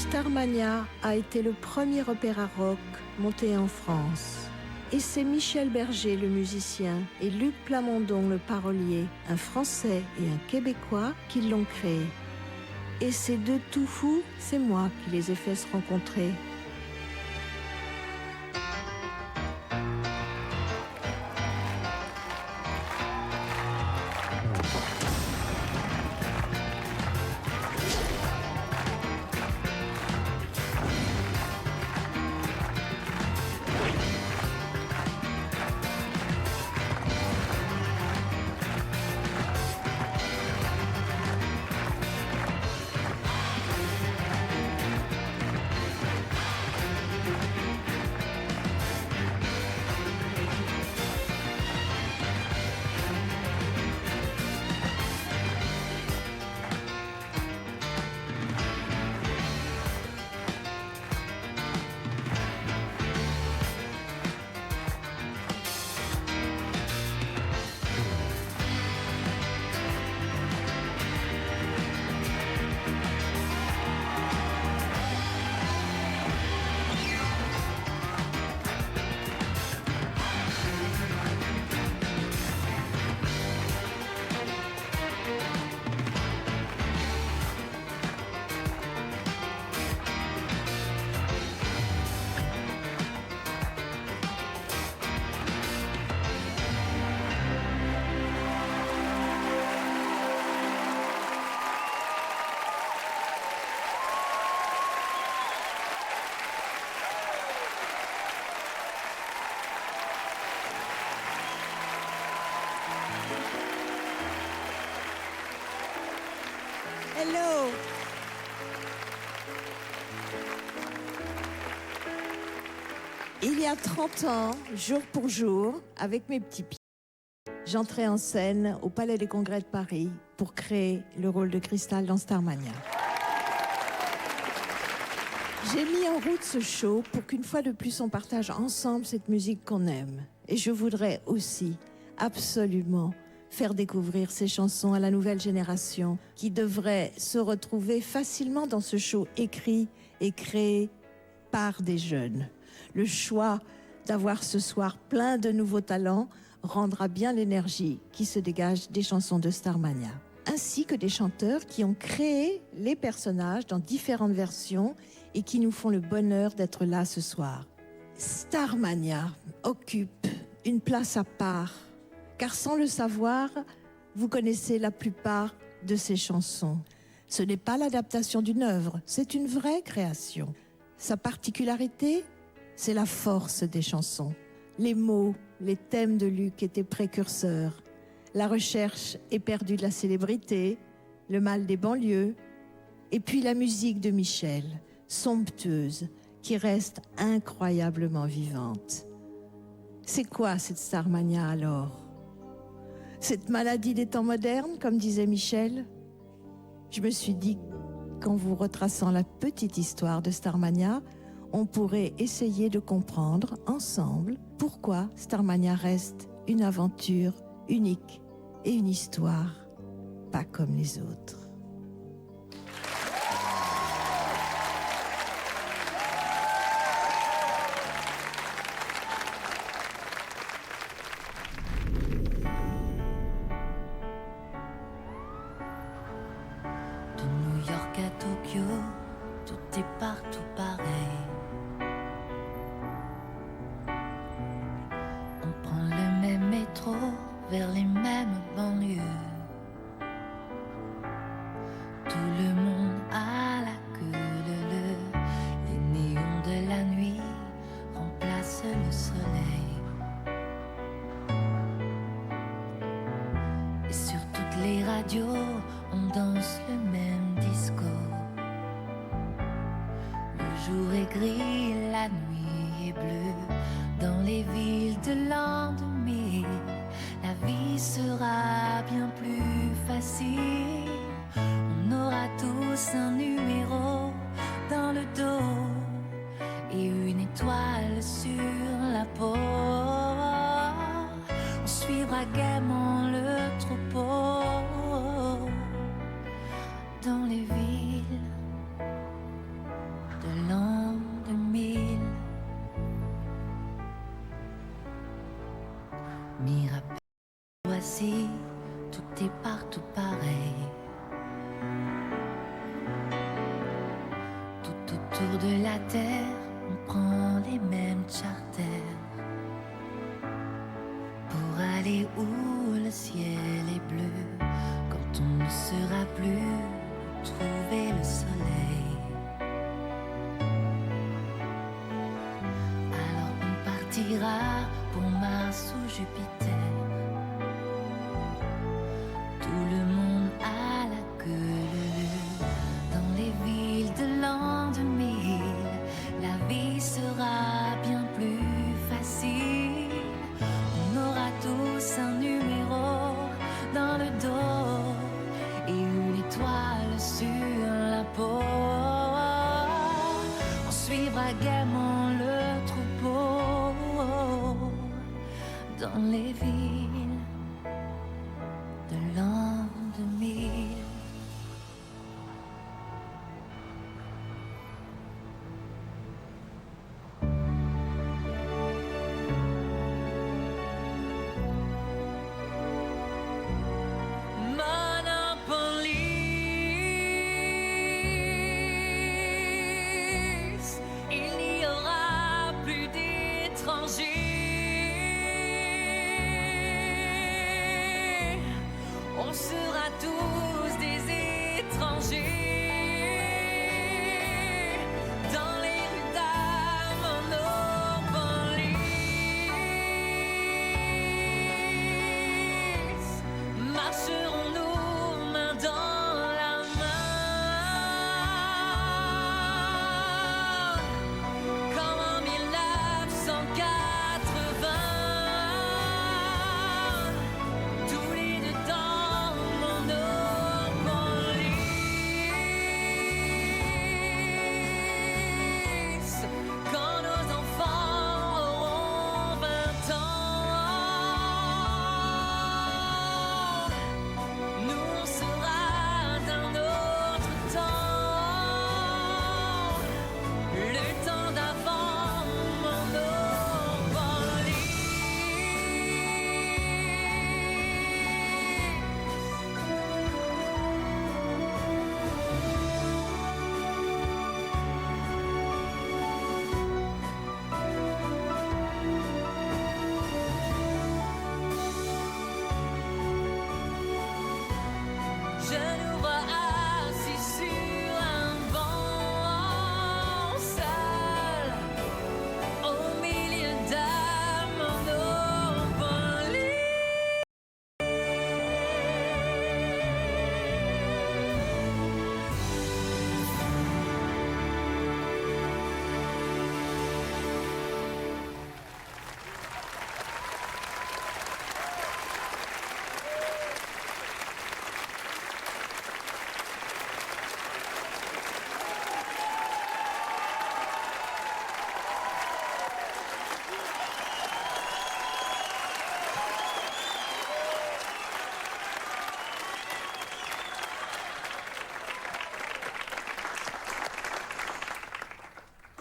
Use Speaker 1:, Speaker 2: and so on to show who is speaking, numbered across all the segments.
Speaker 1: Starmania a été le premier opéra rock monté en France. Et c'est Michel Berger, le musicien, et Luc Plamondon, le parolier, un Français et un Québécois, qui l'ont créé. Et ces deux tout fous, c'est moi qui les ai fait se rencontrer. Hello. Il y a 30 ans, jour pour jour, avec mes petits pieds, j'entrais en scène au Palais des Congrès de Paris pour créer le rôle de Cristal dans Starmania. J'ai mis en route ce show pour qu'une fois de plus on partage ensemble cette musique qu'on aime. Et je voudrais aussi absolument faire découvrir ces chansons à la nouvelle génération qui devrait se retrouver facilement dans ce show écrit et créé par des jeunes. Le choix d'avoir ce soir plein de nouveaux talents rendra bien l'énergie qui se dégage des chansons de Starmania. Ainsi que des chanteurs qui ont créé les personnages dans différentes versions et qui nous font le bonheur d'être là ce soir. Starmania occupe une place à part, car sans le savoir, vous connaissez la plupart de ces chansons. Ce n'est pas l'adaptation d'une œuvre, c'est une vraie création. Sa particularité, c'est la force des chansons. Les mots, les thèmes de Luc étaient précurseurs. La recherche éperdue de la célébrité, le mal des banlieues, et puis la musique de Michel, somptueuse, qui reste incroyablement vivante. C'est quoi cette Starmania alors ? Cette maladie des temps modernes, comme disait Michel ? Je me suis dit qu'en vous retraçant la petite histoire de Starmania, on pourrait essayer de comprendre ensemble pourquoi Starmania reste une aventure unique et une histoire pas comme les autres.
Speaker 2: Tout est partout pareil. On prend le même métro vers les mêmes banlieues. Tout le monde à la queue leu. Les néons de la nuit remplacent le soleil. Et sur toutes les radios, on danse le même disco. Le jour est gris, la nuit est bleue. Dans les villes de l'an 2000, la vie sera bien plus facile. On aura tous un numéro dans le dos et une étoile sur la peau. On suivra gaiement le troupeau dans les villes. ici, tout est partout pareil. Tout autour de la terre, on prend les mêmes charters pour aller où le ciel est bleu. Quand on ne sera plus, trouver le soleil. Alors on partira pour Mars ou Jupiter. Tout le monde à la queue leu. Dans les villes de l'an 2000, la vie sera bien plus facile. On aura tous un numéro dans le dos et une étoile sur la peau. On suivra gaiement le troupeau dans les villes de l'an 2000.
Speaker 3: On sera tous des étrangers dans les rues d'Armonopolis. Marcherons-nous main dans la main comme en 1980. Tous les deux dans Monopolis. Quand nos enfants auront 20 ans, nous on sera d'un autre temps, le temps d'avant Monopolis. Je nous vois assis sur un banc, seul, au milieu d'un Monopolis.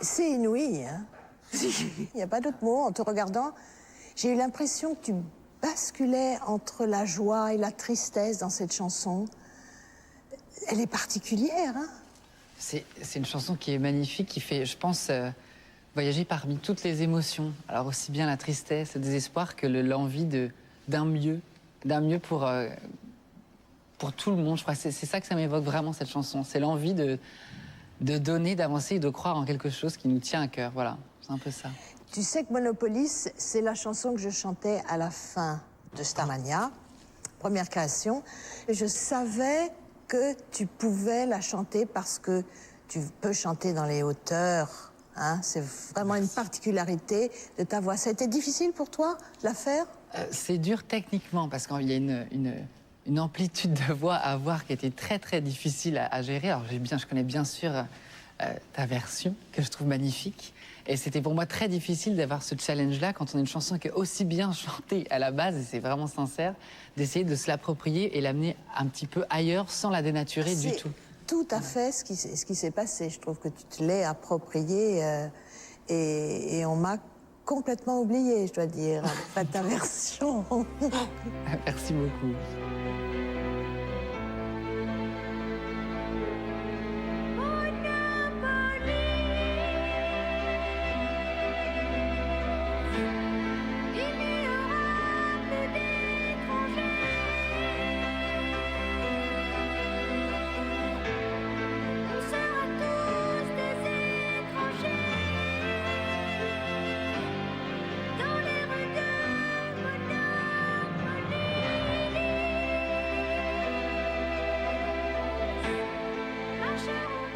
Speaker 1: C'est inouï, hein. Il n'y a pas d'autre mot. En te regardant, j'ai eu l'impression que tu basculais entre la joie et la tristesse dans cette chanson. Elle est particulière, hein.
Speaker 4: C'est une chanson qui est magnifique, qui fait, je pense, voyager parmi toutes les émotions. Alors aussi bien la tristesse, le désespoir que l'envie d'un mieux pour tout le monde. Je crois que c'est ça que ça m'évoque vraiment, cette chanson. C'est l'envie de donner, d'avancer et de croire en quelque chose qui nous tient à cœur. Voilà, c'est un peu ça.
Speaker 1: Tu sais que Monopolis, c'est la chanson que je chantais à la fin de Starmania, première création. Et je savais que tu pouvais la chanter parce que tu peux chanter dans les hauteurs. Hein? C'est vraiment une particularité de ta voix. Ça a été difficile pour toi, de la faire?
Speaker 4: C'est dur techniquement parce qu'il y a une amplitude de voix à avoir qui était très très difficile à gérer. Alors je connais bien sûr ta version que je trouve magnifique. Et c'était pour moi très difficile d'avoir ce challenge-là quand on a une chanson qui est aussi bien chantée à la base, et c'est vraiment sincère, d'essayer de se l'approprier et l'amener un petit peu ailleurs sans la dénaturer du tout.
Speaker 1: Tout à fait ce qui s'est passé. Je trouve que tu te l'es approprié et on m'a complètement oublié, je dois dire, pas ta version.
Speaker 4: Merci beaucoup.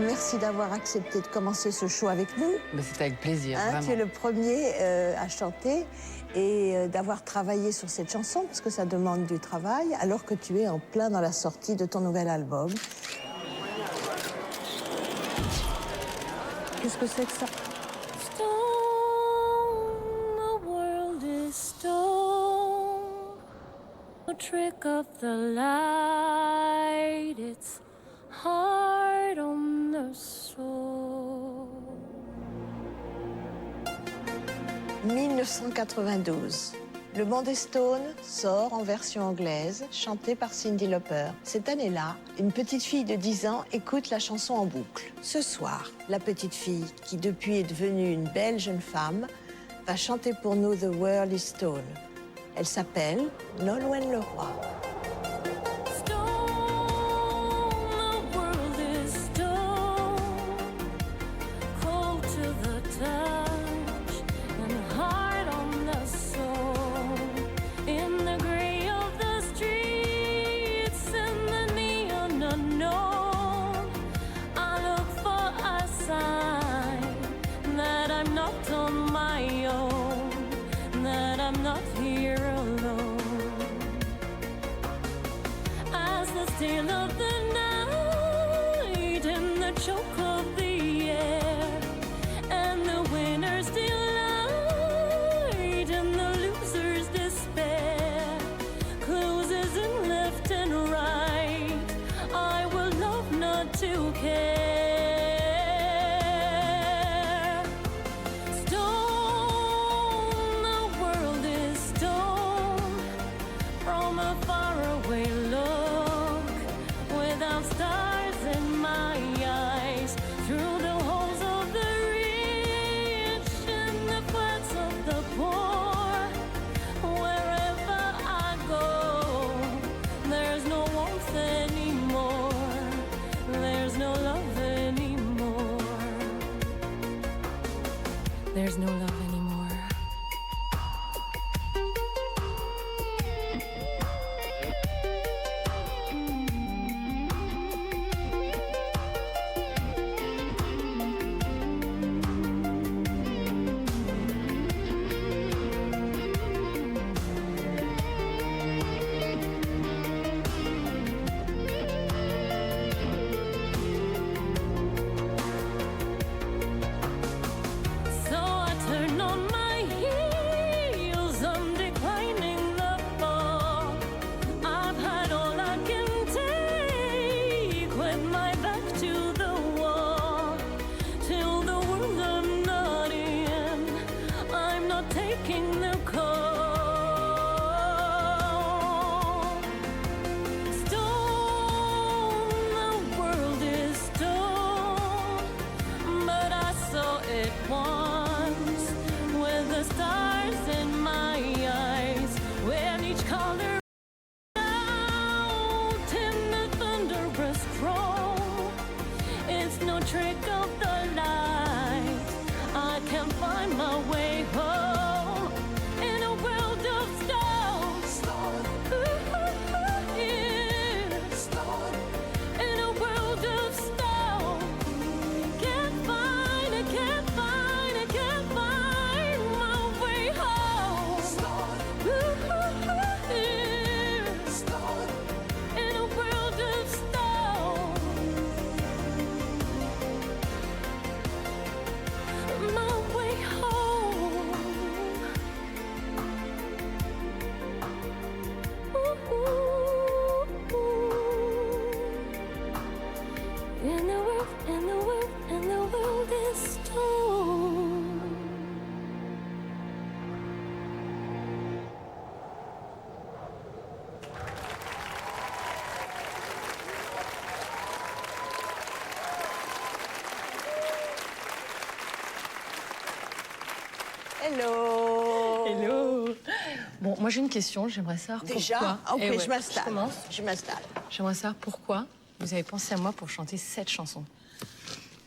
Speaker 1: Merci d'avoir accepté de commencer ce show avec nous.
Speaker 4: Mais c'était avec plaisir,
Speaker 1: Hein,
Speaker 4: vraiment.
Speaker 1: tu es le premier à chanter et d'avoir travaillé sur cette chanson, parce que ça demande du travail, alors que tu es en plein dans la sortie de ton nouvel album. Qu'est-ce que c'est que ça?
Speaker 3: Stone, the world is stone. A trick of the light, it's hard on the soul.
Speaker 1: 1992. Le Monde est Stone sort en version anglaise, chantée par Cyndi Lauper. Cette année-là, une petite fille de 10 ans écoute la chanson en boucle. Ce soir, la petite fille, qui depuis est devenue une belle jeune femme, va chanter pour nous The World is Stone. Elle s'appelle Nolwenn Leroy.
Speaker 3: Still of the night and the choke of the air, and the winners delight and the losers despair, closes in left and right, I will love not to care. Stone, the world is stone, from a faraway look. Stars in my eyes, through the holes of the rich and the floods of the poor. Wherever I go, there's no warmth anymore, there's no love anymore, there's no love anymore.
Speaker 5: moi j'ai une question, j'aimerais savoir
Speaker 1: Déjà?
Speaker 5: pourquoi...
Speaker 1: Ok,
Speaker 5: Eh ouais,
Speaker 1: je m'installe.
Speaker 5: commence.
Speaker 1: Je m'installe.
Speaker 5: J'aimerais savoir pourquoi vous avez pensé à moi pour chanter cette chanson.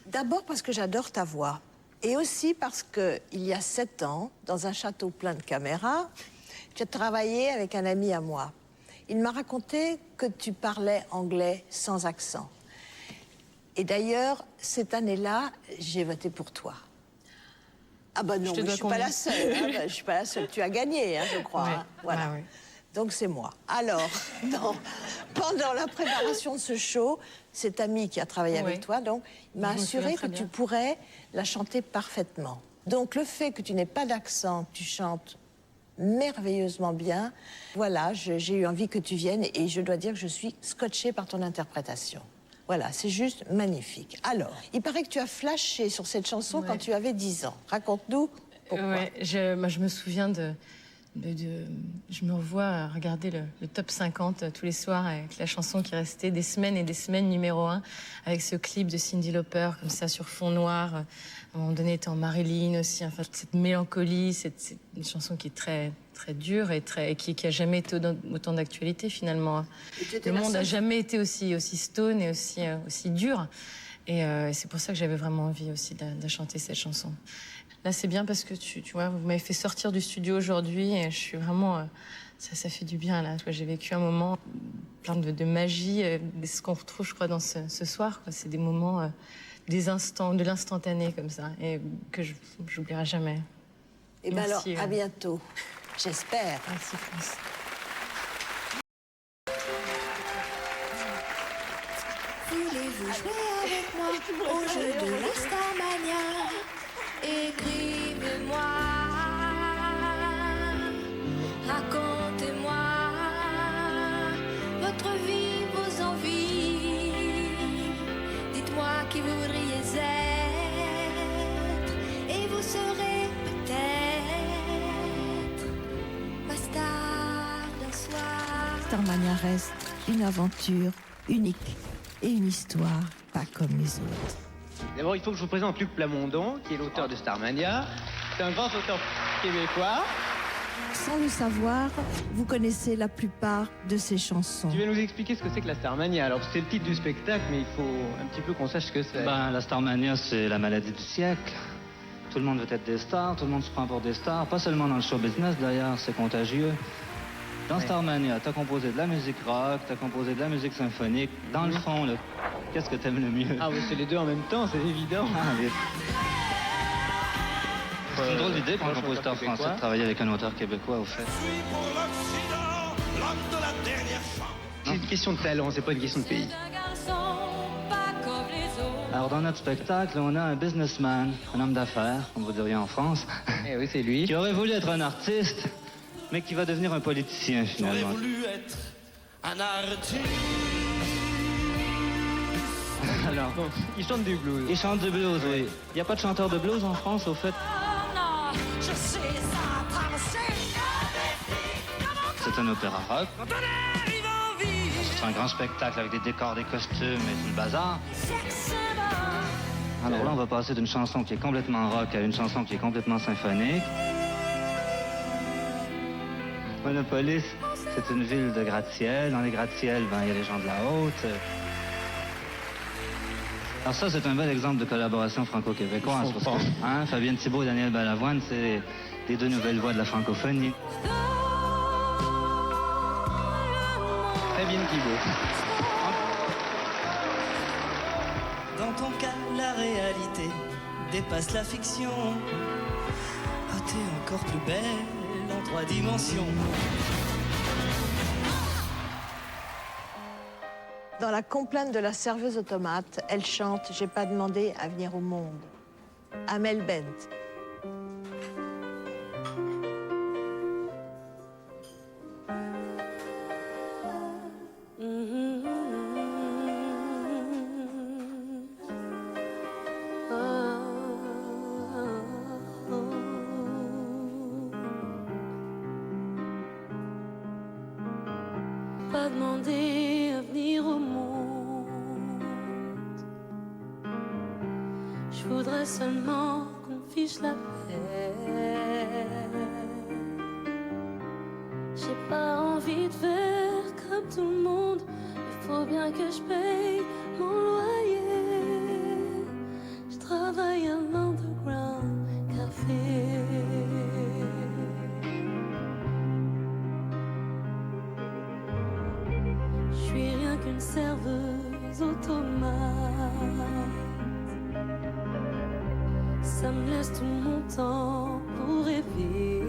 Speaker 1: D'abord parce que j'adore ta voix. Et aussi parce que il y a 7 ans, dans un château plein de caméras, tu as travaillé avec un ami à moi. Il m'a raconté que tu parlais anglais sans accent. Et d'ailleurs, cette année-là, j'ai voté pour toi. Ah bah non,
Speaker 5: Je te
Speaker 1: mais je
Speaker 5: dois
Speaker 1: suis pas
Speaker 5: combien?
Speaker 1: la seule. Hein, bah, je suis pas la seule. Tu as gagné, hein, je crois.
Speaker 5: Ouais,
Speaker 1: Hein, voilà.
Speaker 5: bah ouais.
Speaker 1: Donc c'est moi. Alors, non, pendant la préparation de ce show, cet ami qui a travaillé
Speaker 5: Ouais.
Speaker 1: avec toi, donc, il m'a
Speaker 5: Je me souviens
Speaker 1: assuré
Speaker 5: très
Speaker 1: que tu
Speaker 5: bien.
Speaker 1: pourrais la chanter parfaitement. Donc le fait que tu n'aies pas d'accent, que tu chantes merveilleusement bien, voilà, j'ai eu envie que tu viennes et je dois dire que je suis scotchée par ton interprétation. Voilà, c'est juste magnifique. Alors, il paraît que tu as flashé sur cette chanson
Speaker 5: Ouais.
Speaker 1: quand tu avais 10 ans. Raconte-nous pourquoi.
Speaker 5: Ouais, moi, je me souviens je me revois regarder le top 50 tous les soirs avec la chanson qui restait des semaines et des semaines numéro 1, avec ce clip de Cyndi Lauper comme ça sur fond noir. À un moment donné, était en Marilyn aussi. Enfin, cette mélancolie, c'est une chanson qui est très très dure et qui a jamais été autant d'actualité finalement.
Speaker 1: Et tu étais
Speaker 5: Le
Speaker 1: la
Speaker 5: monde n'a
Speaker 1: seule.
Speaker 5: jamais été aussi stone et aussi dur. Et c'est pour ça que j'avais vraiment envie aussi de chanter cette chanson. Là, c'est bien parce que tu vois, vous m'avez fait sortir du studio aujourd'hui et je suis vraiment... ça fait du bien, là. J'ai vécu un moment plein de magie, ce qu'on retrouve, je crois, dans ce soir. C'est des moments, des instants, de l'instantané comme ça, et que j'oublierai jamais.
Speaker 1: Et bien alors,
Speaker 5: Merci,
Speaker 1: à bientôt. J'espère.
Speaker 5: Merci, France.
Speaker 2: Voulez-vous jouer avec moi au jeu de la Starmania? Écrivez-moi, racontez-moi votre vie, vos envies. Dites-moi qui vous voudriez être et vous serez peut-être ma star d'un soir.
Speaker 1: Starmania reste une aventure unique et une histoire pas comme les autres.
Speaker 6: D'abord, il faut que je vous présente Luc Plamondon, qui est l'auteur de Starmania. C'est un grand auteur québécois.
Speaker 1: Sans le savoir, vous connaissez la plupart de ses chansons.
Speaker 6: Tu vas nous expliquer ce que c'est que la Starmania. Alors, c'est le titre du spectacle, mais il faut un petit peu qu'on sache ce que c'est.
Speaker 7: Ben, la Starmania, c'est la maladie du siècle. Tout le monde veut être des stars, tout le monde se prend pour des stars. Pas seulement dans le show business, d'ailleurs, c'est contagieux. Dans Starmania, t'as composé de la musique rock, t'as composé de la musique symphonique. Dans le fond, là, qu'est-ce que t'aimes le mieux?
Speaker 6: Ah oui, c'est les deux en même temps, c'est évident.
Speaker 7: C'est une drôle d'idée pour un compositeur français de travailler avec un auteur québécois, au fait.
Speaker 6: C'est une question de talent, c'est pas une question de pays.
Speaker 3: Un garçon pas comme les autres.
Speaker 7: Alors, dans notre spectacle, on a un businessman, un homme d'affaires, comme vous diriez en France,
Speaker 6: Eh oui, c'est lui.
Speaker 7: qui aurait voulu être un artiste, mais qui va devenir un politicien,
Speaker 8: J'aurais
Speaker 7: finalement.
Speaker 8: voulu être un artiste.
Speaker 7: Alors,
Speaker 6: Bon, il chante du blues.
Speaker 7: il chante du blues, oui. Il n'y a pas de chanteur de blues en France, au fait.
Speaker 3: Oh non, je sais ça traverser.
Speaker 7: C'est un opéra rock. C'est un grand spectacle avec des décors, des costumes et tout le bazar. Alors là, on va passer d'une chanson qui est complètement rock à une chanson qui est complètement symphonique. Monopolis, c'est une ville de gratte-ciel. Dans les gratte-ciel, ben, il y a les gens de la haute. Alors ça, c'est un bel exemple de collaboration franco-québécoise.
Speaker 6: Je
Speaker 7: Parce
Speaker 6: comprends.
Speaker 7: que, hein, Fabienne Thibault et Daniel Balavoine, c'est les deux nouvelles voix de la francophonie.
Speaker 6: Très bien Thibault.
Speaker 8: Dans ton cas, la réalité dépasse la fiction. Ah, t'es encore plus belle en 3 dimensions.
Speaker 1: Dans la complainte de la serveuse automate, elle chante « J'ai pas demandé à venir au monde ». Amel Bent.
Speaker 3: Pas demander à venir au monde. Je voudrais seulement qu'on fiche la paix. envie de faire comme tout le monde. Il faut bien que je paye mon loyer. Je travaille à l'Underground Café. Je suis rien qu'une serveuse automate. Ça me laisse tout mon temps pour rêver.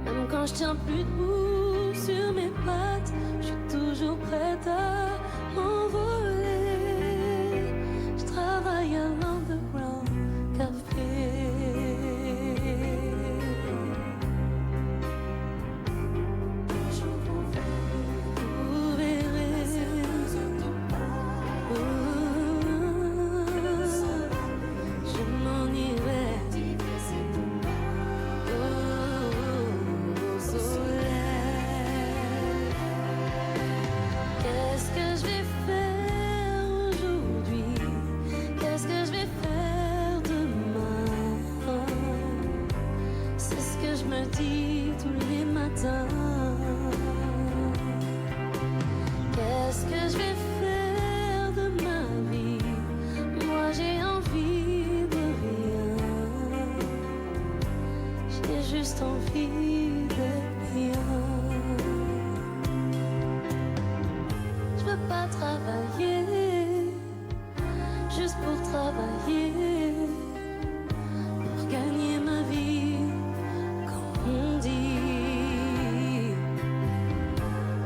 Speaker 3: Même quand je tiens plus debout sur mes pattes, je suis toujours prête à m'envoler. Je travaille à l'Underground Café. Vous verrez, je m'en irai au soleil. Qu'est-ce que je vais faire aujourd'hui? Qu'est-ce que je vais faire demain? C'est ce que je me dis tous les matins. Qu'est-ce que je vais faire de ma vie? Moi j'ai envie de rien. J'ai juste envie d'être bien. Je veux pas travailler juste pour travailler, pour gagner ma vie, comme on dit.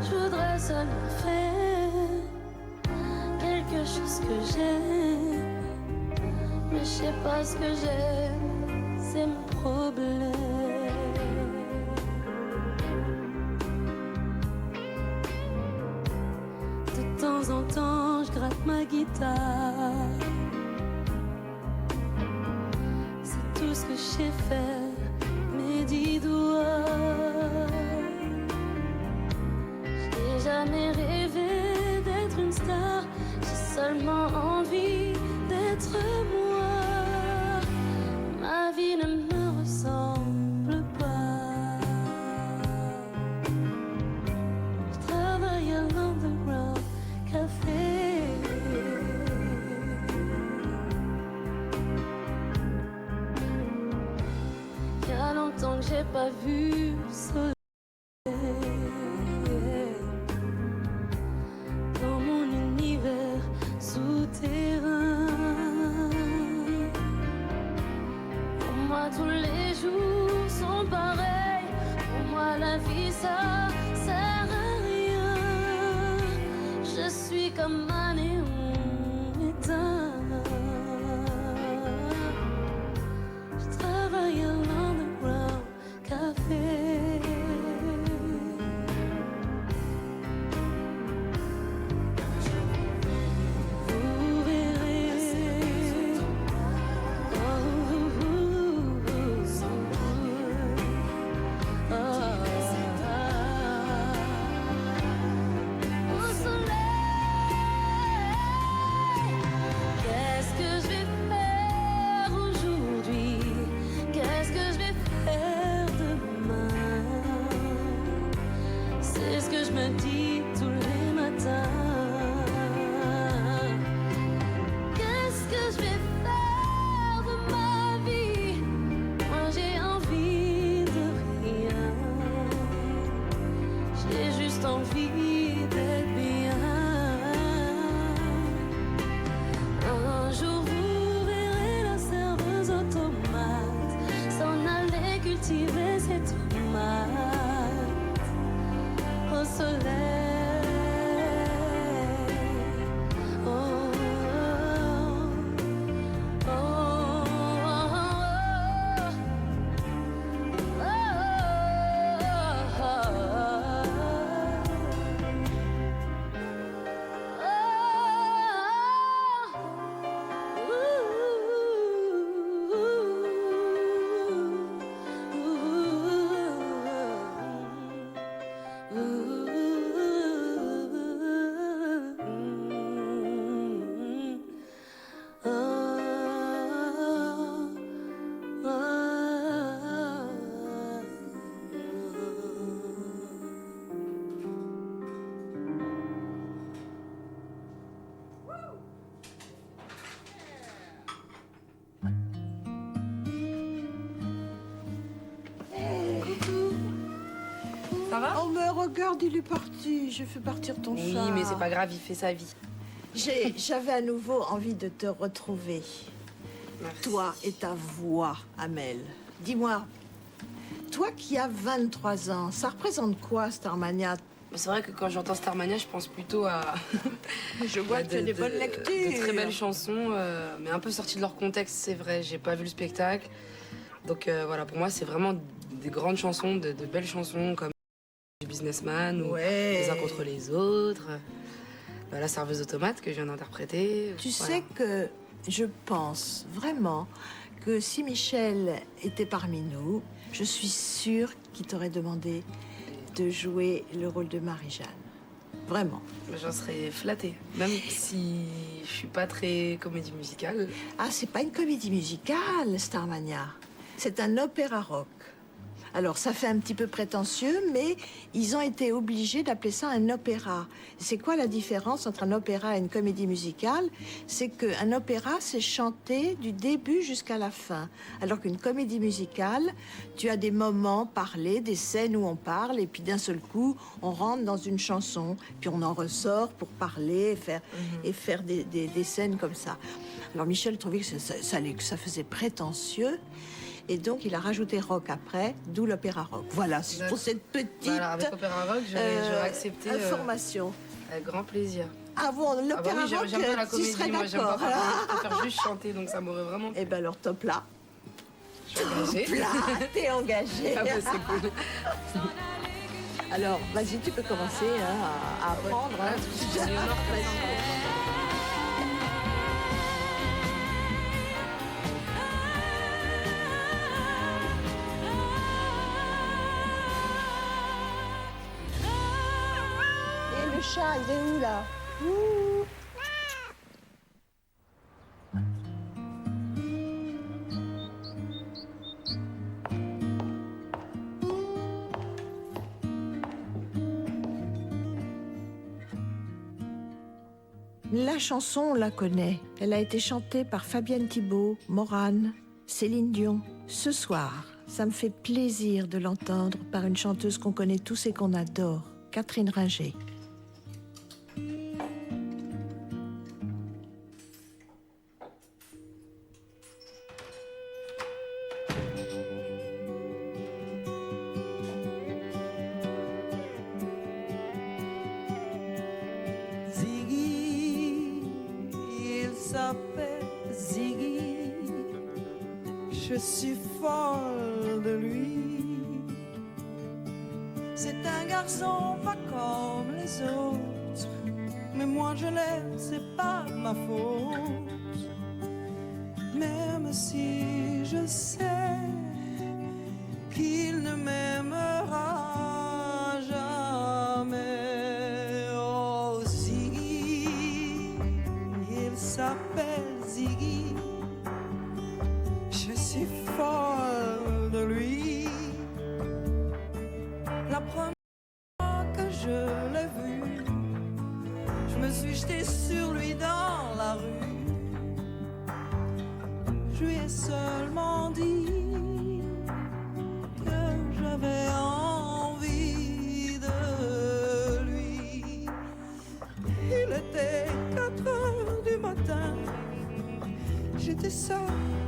Speaker 3: Je voudrais seulement faire quelque chose que j'aime, mais je sais pas ce que j'aime, c'est mon problème. De temps en temps, je gratte ma guitare. C'est tout ce que je sais faire, mes 10 doigts. J'ai jamais rêvé d'être une star, j'ai seulement envie d'être moi. Ma vie ne me ressemble pas. Je travaille à l'Underground Café. Il y a longtemps que j'ai pas vu le soleil. Dans mon univers souterrain, pour moi tous les jours sont pareils. Pour moi la vie ça sert à rien. Je suis comme un néon éteint. Je travaille à l'Underground Café. Vous verrez, au soleil. Qu'est-ce que je vais faire aujourd'hui? Qu'est-ce que je vais faire demain? C'est ce que je me dis tous les matins. Qu'est-ce que je vais faire de ma vie? Moi j'ai envie de rien. J'ai juste envie d'être bien. Un jour vous verrez la serveuse automate s'en aller cultiver ses tomates au soleil. Oh, oh, oh, oh, oh, oh.
Speaker 9: Ça va?
Speaker 1: Oh, mais regarde, il est parti. Je fais partir ton chat.
Speaker 9: Oui, mais c'est pas grave, il fait sa vie.
Speaker 1: J'avais à nouveau envie de te retrouver.
Speaker 9: Merci.
Speaker 1: Toi et ta voix, Amel. Dis-moi, toi qui as 23 ans, ça représente quoi, Starmania?
Speaker 9: C'est vrai que quand j'entends Starmania, je pense plutôt à...
Speaker 1: Je vois que tu as des bonnes lectures.
Speaker 9: De très belles chansons, mais un peu sorties de leur contexte, c'est vrai. J'ai pas vu le spectacle. Donc voilà, pour moi, c'est vraiment des grandes chansons, de belles chansons comme du Businessman ou Les uns contre les autres. La serveuse automate que je viens d'interpréter.
Speaker 1: Tu
Speaker 9: Voilà.
Speaker 1: sais que je pense vraiment que si Michel était parmi nous, je suis sûre qu'il t'aurait demandé de jouer le rôle de Marie-Jeanne. Vraiment.
Speaker 9: J'en serais flattée, même si je suis pas très comédie musicale.
Speaker 1: Ah, c'est pas une comédie musicale, Starmania. C'est un opéra rock. Alors, ça fait un petit peu prétentieux, mais ils ont été obligés d'appeler ça un opéra. C'est quoi la différence entre un opéra et une comédie musicale? C'est qu'un opéra, c'est chanté du début jusqu'à la fin. Alors qu'une comédie musicale, tu as des moments parlés, des scènes où on parle, et puis d'un seul coup, on rentre dans une chanson, puis on en ressort pour parler et faire des scènes comme ça. Alors, Michel trouvait que ça faisait prétentieux. Et donc, il a rajouté rock après, d'où l'opéra rock. Voilà, c'est pour cette petite
Speaker 9: Voilà, avec opéra rock, j'aurais accepté.
Speaker 1: information.
Speaker 9: Avec grand plaisir.
Speaker 1: Ah bon, l'opéra
Speaker 9: oui,
Speaker 1: rock,
Speaker 9: j'aime pas la
Speaker 1: tu
Speaker 9: comédie,
Speaker 1: serais
Speaker 9: moi j'aime pas
Speaker 1: d'accord.
Speaker 9: je préfère juste chanter, donc ça m'aurait vraiment plu.
Speaker 1: Eh ben alors, top là.
Speaker 9: Je suis engagée.
Speaker 1: Là, t'es engagée.
Speaker 9: Ah bah, c'est cool.
Speaker 1: Alors, vas-y, tu peux commencer à apprendre.
Speaker 9: Ouais,
Speaker 1: hein.
Speaker 9: je suis Léonore,
Speaker 1: Et le chat, il est où là? Ouh. La chanson, on la connaît. Elle a été chantée par Fabienne Thibault, Morane, Céline Dion. Ce soir, ça me fait plaisir de l'entendre par une chanteuse qu'on connaît tous et qu'on adore, Catherine Ringer.
Speaker 8: Ziggy, il s'appelle Ziggy. Je suis folle de lui. C'est un garçon pas comme les autres, mais moi je l'aime, c'est pas ma faute. Même si je sais qu'il ne m'aimera jamais. Oh Ziggy, il s'appelle Ziggy. Je suis folle de lui. La première fois que je l'ai vu, je me suis jetée sur lui dans la rue. Je lui ai seulement dit que j'avais envie de lui. Il était 4 heures du matin. J'étais seule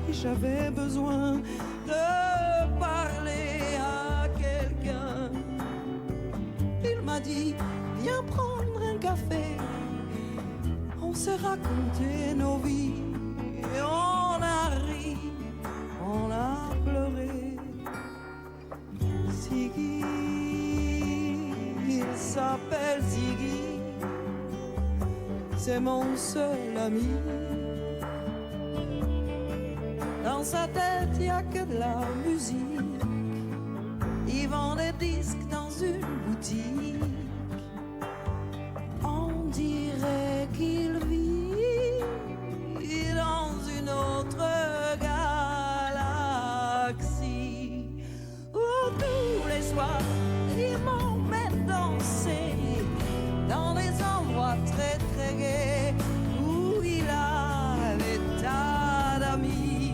Speaker 8: et j'avais besoin de parler à quelqu'un. Il m'a dit, viens prendre un café. On s'est raconté nos vies et on a ri, on a pleuré. Ziggy, il s'appelle Ziggy, c'est mon seul ami. Dans sa tête, y a que de la musique. Il vend des disques dans une boutique. On dirait qu'il vit dans une autre galaxie. Où tous les soirs, il m'emmène danser dans des endroits très très gais où il a des tas d'amis.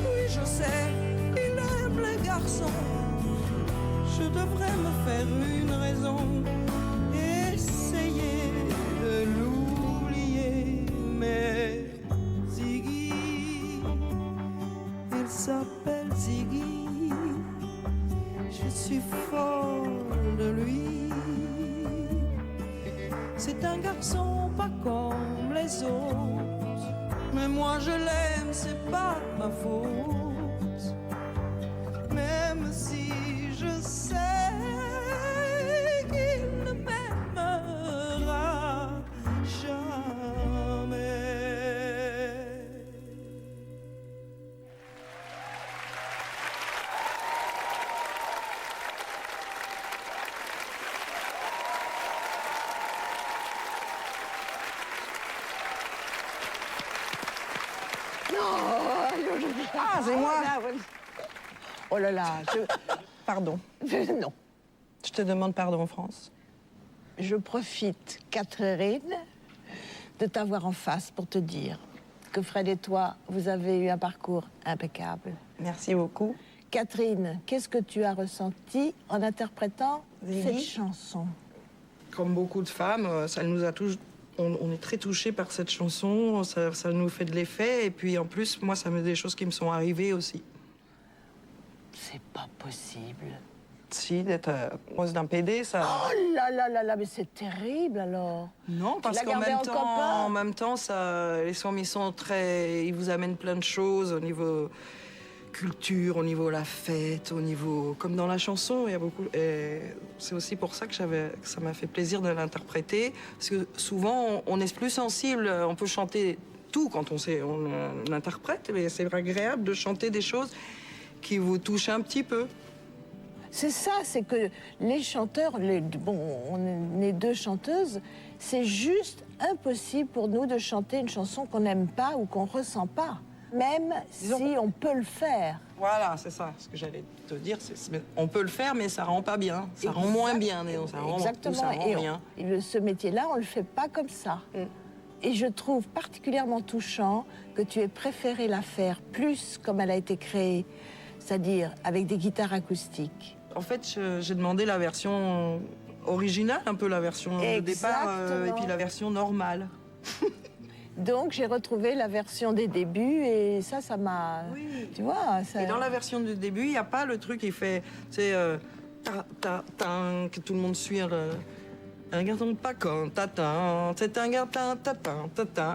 Speaker 8: Oui, je sais, il aime les garçons. Je devrais me faire une raison, essayer de l'oublier. Mais Ziggy, il s'appelle Ziggy, je suis folle de lui. C'est un garçon pas comme les autres, mais moi je l'aime, c'est pas ma faute. Même si je sais qu'il ne m'aimera jamais.
Speaker 10: Ah, c'est moi. Oh là là, pardon.
Speaker 1: Non.
Speaker 10: Je te demande pardon, France.
Speaker 1: Je profite, Catherine, de t'avoir en face pour te dire que Fred et toi, vous avez eu un parcours impeccable.
Speaker 10: Merci beaucoup.
Speaker 1: Catherine, qu'est-ce que tu as ressenti en interprétant
Speaker 10: Ziggy.
Speaker 1: cette chanson?
Speaker 10: Comme beaucoup de femmes, ça nous a tous... On est très touchés par cette chanson, ça nous fait de l'effet. Et puis en plus, moi, ça me des choses qui me sont arrivées aussi.
Speaker 1: C'est pas possible.
Speaker 10: Si, d'être amoureuse d'un PD, ça...
Speaker 1: Oh là là là là, mais c'est terrible alors.
Speaker 10: Non, parce
Speaker 1: l'as
Speaker 10: qu'en
Speaker 1: gardé
Speaker 10: même temps, ça, les sons, ils vous amènent plein de choses au niveau culture, au niveau la fête, au niveau... Comme dans la chanson, il y a beaucoup... Et c'est aussi pour ça que ça m'a fait plaisir de l'interpréter. Parce que souvent, on est plus sensible, on peut chanter tout quand on interprète, mais c'est agréable de chanter des choses qui vous touchent un petit peu.
Speaker 1: C'est ça, c'est que les chanteurs, on est deux chanteuses, c'est juste impossible pour nous de chanter une chanson qu'on n'aime pas ou qu'on ressent pas, même si on peut le faire.
Speaker 10: Voilà, c'est ça, ce que j'allais te dire. On peut le faire, mais ça rend pas bien. Ça rend moins bien, Néo. Ça rend,
Speaker 1: exactement.
Speaker 10: Ça rend rien.
Speaker 1: Ce métier-là, on le fait pas comme ça. Et je trouve particulièrement touchant que tu aies préféré la faire plus comme elle a été créée, c'est-à-dire avec des guitares acoustiques.
Speaker 10: En fait, j'ai demandé la version originale, un peu la version de départ, et puis la version normale.
Speaker 1: Donc, j'ai retrouvé la version des débuts et ça m'a...
Speaker 10: Oui.
Speaker 1: Tu vois, ça...
Speaker 10: Et dans la version du début, il n'y a pas le truc qui fait... C'est... que tout le monde suit... Un garçon pas quand c'est un garçon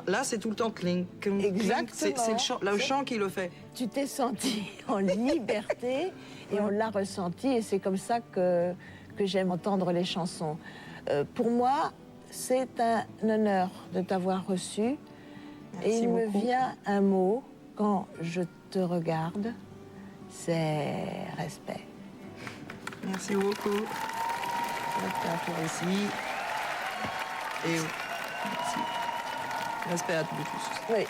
Speaker 10: Là, c'est tout le temps cling.
Speaker 1: Exactement.
Speaker 10: C'est le chant qui le fait.
Speaker 1: Tu t'es sentie en liberté et on l'a ressenti et c'est comme ça que j'aime entendre les chansons. Pour moi, c'est un honneur de t'avoir reçu.
Speaker 10: Merci
Speaker 1: et il
Speaker 10: beaucoup.
Speaker 1: me vient un mot quand je te regarde, c'est respect.
Speaker 10: Merci beaucoup. Respect à toi aussi. Et merci. Respect à vous tous.
Speaker 1: Oui.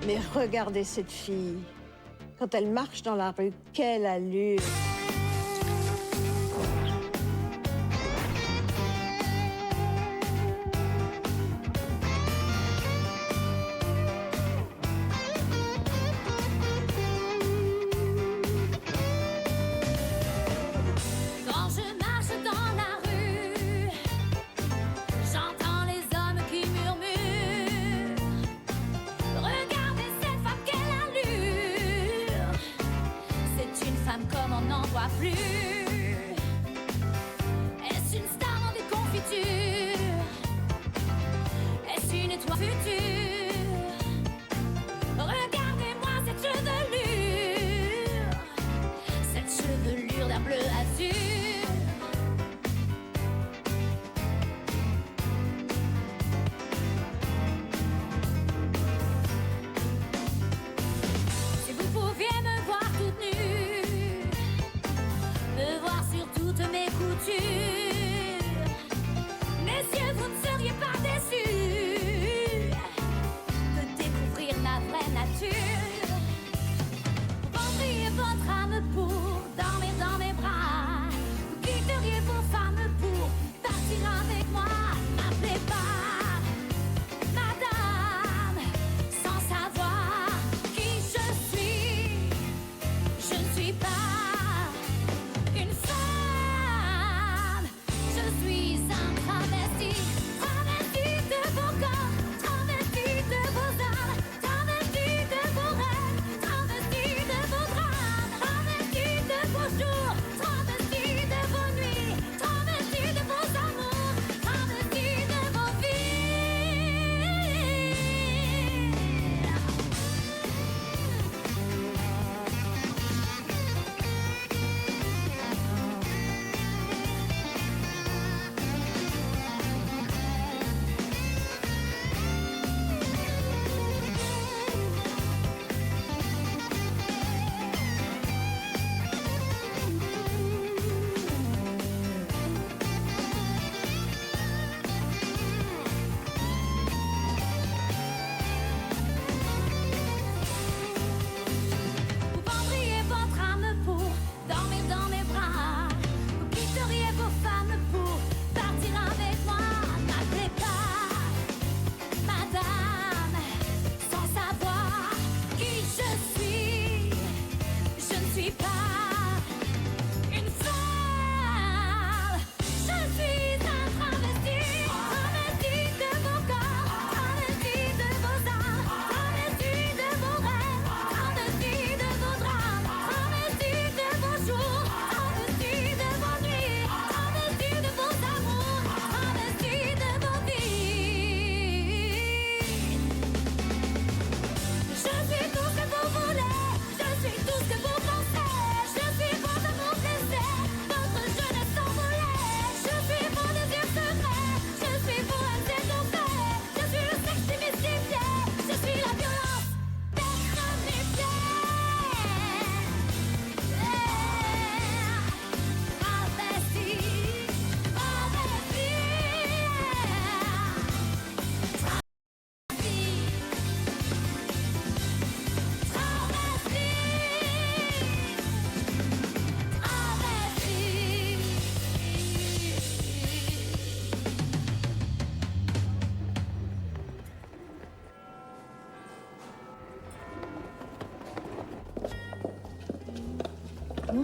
Speaker 1: Mais regardez cette fille. Quand elle marche dans la rue, quelle allure!
Speaker 2: Quand je marche dans la rue, j'entends les hommes qui murmurent. Regardez cette femme, quelle allure! C'est une femme comme on en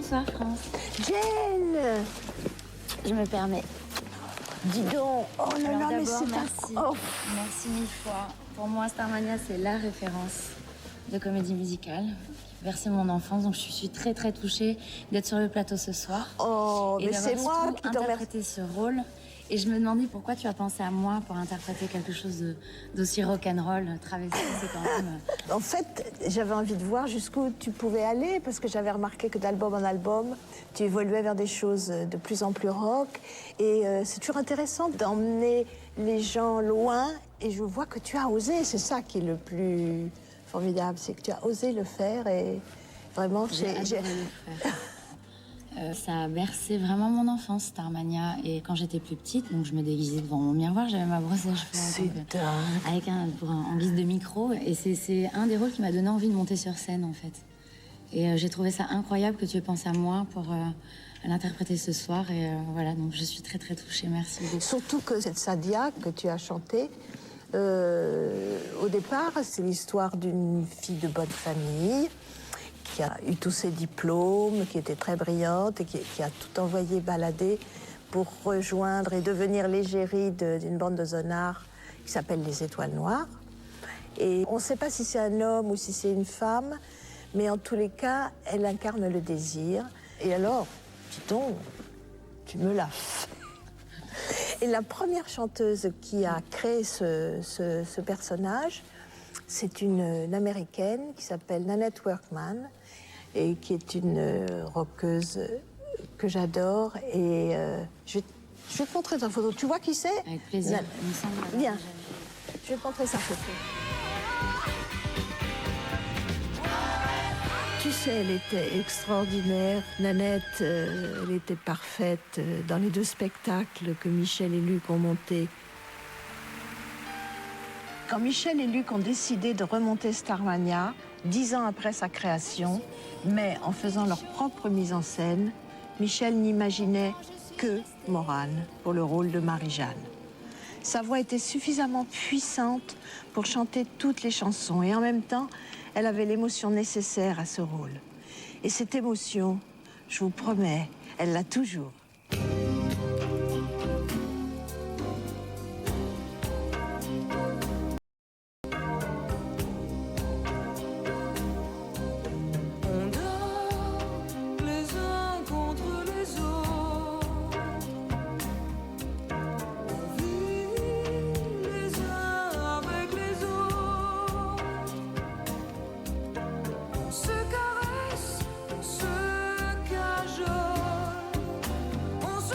Speaker 11: Bonsoir France.
Speaker 1: Jen, je me permets. Dis donc, oh là là, mais c'est
Speaker 11: merci.
Speaker 1: Oh.
Speaker 11: Merci mille fois. Pour moi, Starmania, c'est la référence de comédie musicale. Versé mon enfance, donc je suis très très touchée d'être sur le plateau ce soir.
Speaker 1: Oh, mais c'est moi qui t'en
Speaker 11: interprété ce rôle. Et je me demandais pourquoi tu as pensé à moi pour interpréter quelque chose d'aussi rock'n'roll, travesti, c'est quand même...
Speaker 1: En fait, j'avais envie de voir jusqu'où tu pouvais aller, parce que j'avais remarqué que d'album en album, tu évoluais vers des choses de plus en plus rock. Et c'est toujours intéressant d'emmener les gens loin. Et je vois que tu as osé, c'est ça qui est le plus formidable, c'est que tu as osé le faire. Et vraiment,
Speaker 11: j'ai adoré le faire. Ça a bercé vraiment mon enfance, Starmania. Et quand j'étais plus petite, donc je me déguisais devant mon miroir, j'avais ma brosse à cheveux.
Speaker 1: C'est dingue.
Speaker 11: Avec en guise de micro. Et c'est un des rôles qui m'a donné envie de monter sur scène, en fait. Et j'ai trouvé ça incroyable que tu aies pensé à moi pour l'interpréter ce soir. Et voilà, donc je suis très très touchée. Merci beaucoup.
Speaker 1: Surtout que cette Sadia que tu as chantée, au départ, c'est l'histoire d'une fille de bonne famille qui a eu tous ses diplômes, qui était très brillante et qui a tout envoyé balader pour rejoindre et devenir l'égérie d'une bande de zonards qui s'appelle les Étoiles Noires. Et on ne sait pas si c'est un homme ou si c'est une femme, mais en tous les cas, elle incarne le désir. Et alors, dis donc, tu me l'as fait. Et la première chanteuse qui a créé ce personnage, c'est une Américaine qui s'appelle Nanette Workman et qui est une rockeuse que j'adore. Et je vais te montrer sa photo. Tu vois qui c'est?
Speaker 11: Avec plaisir.
Speaker 1: Viens, je vais te montrer sa photo. Tu sais, elle était extraordinaire. Nanette, elle était parfaite dans les 2 spectacles que Michel et Luc ont montés. Quand Michel et Luc ont décidé de remonter Starmania, 10 ans après sa création, mais en faisant leur propre mise en scène, Michel n'imaginait que Morane pour le rôle de Marie-Jeanne. Sa voix était suffisamment puissante pour chanter toutes les chansons et en même temps, elle avait l'émotion nécessaire à ce rôle. Et cette émotion, je vous promets, elle l'a toujours.
Speaker 8: Se caresse, se cajole, on se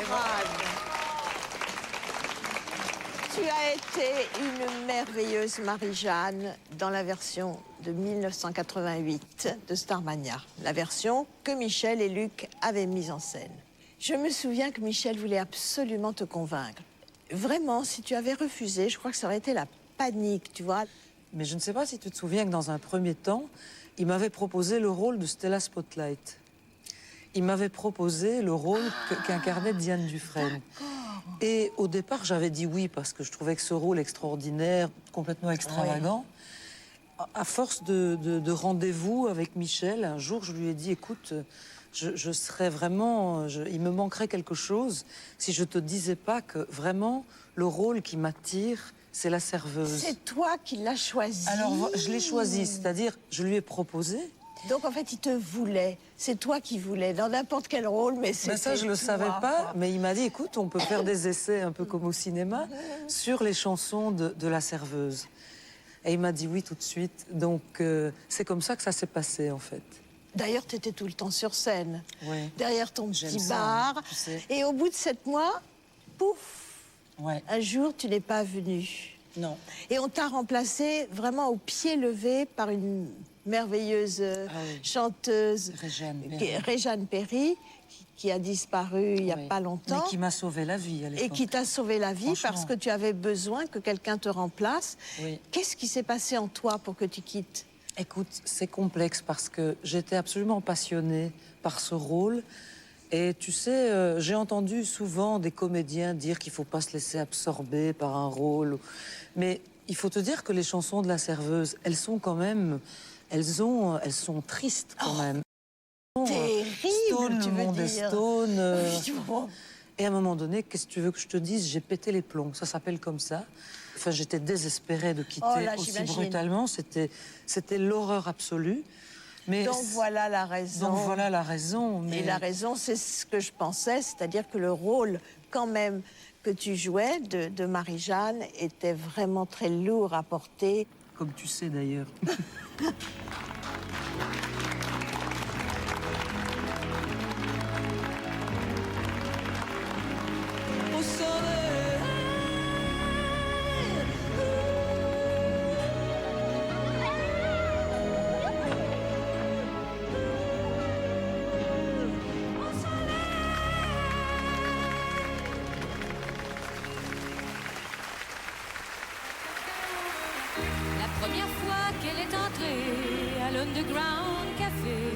Speaker 1: Laurane, tu as été une merveilleuse Marie-Jeanne dans la version de 1988 de Starmania, la version que Michel et Luc avaient mise en scène. Je me souviens que Michel voulait absolument te convaincre. Vraiment, si tu avais refusé, je crois que ça aurait été la panique, tu vois.
Speaker 10: Mais je ne sais pas si tu te souviens que dans un premier temps, il m'avait proposé le rôle de Stella Spotlight. Il m'avait proposé le rôle qu'incarnait Diane Dufresne. Et au départ, j'avais dit oui parce que je trouvais que ce rôle extraordinaire, complètement extravagant. Ouais. À force de rendez-vous avec Michel, un jour, je lui ai dit, écoute, je serais vraiment... il me manquerait quelque chose si je te disais pas que vraiment, le rôle qui m'attire, c'est la serveuse.
Speaker 1: C'est toi qui l'as choisi.
Speaker 10: Alors, je l'ai choisi, c'est-à-dire, je lui ai proposé.
Speaker 1: Donc, en fait, il te voulait. C'est toi qui voulais, dans n'importe quel rôle, mais c'est
Speaker 10: ça, je le savais pas, mais il m'a dit, écoute, on peut faire des essais, un peu comme au cinéma, sur les chansons de la serveuse. Et il m'a dit oui tout de suite. Donc, c'est comme ça que ça s'est passé, en fait.
Speaker 1: D'ailleurs, tu étais tout le temps sur scène, derrière ton petit
Speaker 10: ça,
Speaker 1: bar.
Speaker 10: tu sais.
Speaker 1: Et au bout de 7 mois, pouf, un jour, tu n'es pas venu.
Speaker 10: Non.
Speaker 1: Et on t'a remplacé vraiment au pied levé par une merveilleuse chanteuse, Réjeanne Perry, qui a disparu il n'y a pas longtemps.
Speaker 10: Mais qui m'a sauvé la vie à l'époque.
Speaker 1: Et qui t'a sauvé la vie parce que tu avais besoin que quelqu'un te remplace.
Speaker 10: Oui.
Speaker 1: Qu'est-ce qui s'est passé en toi pour que tu quittes?
Speaker 10: Écoute, c'est complexe parce que j'étais absolument passionnée par ce rôle. Et tu sais, j'ai entendu souvent des comédiens dire qu'il ne faut pas se laisser absorber par un rôle. Mais il faut te dire que les chansons de la serveuse, elles sont quand même... Elles sont tristes quand même.
Speaker 1: Terrible,
Speaker 10: Stone,
Speaker 1: tu
Speaker 10: le
Speaker 1: veux
Speaker 10: monde est
Speaker 1: dire.
Speaker 10: Stone. Et à un moment donné, qu'est-ce que tu veux que je te dise? J'ai pété les plombs, ça s'appelle comme ça. Enfin, j'étais désespérée de quitter aussi brutalement. C'était l'horreur absolue. Mais
Speaker 1: donc voilà la raison.
Speaker 10: Donc voilà la raison. Mais...
Speaker 1: Et la raison, c'est ce que je pensais, c'est-à-dire que le rôle, quand même, que tu jouais de Marie-Jeanne était vraiment très lourd à porter.
Speaker 10: Comme tu sais d'ailleurs.
Speaker 8: Au soleil.
Speaker 2: La première fois qu'elle est entrée à l'Underground Café,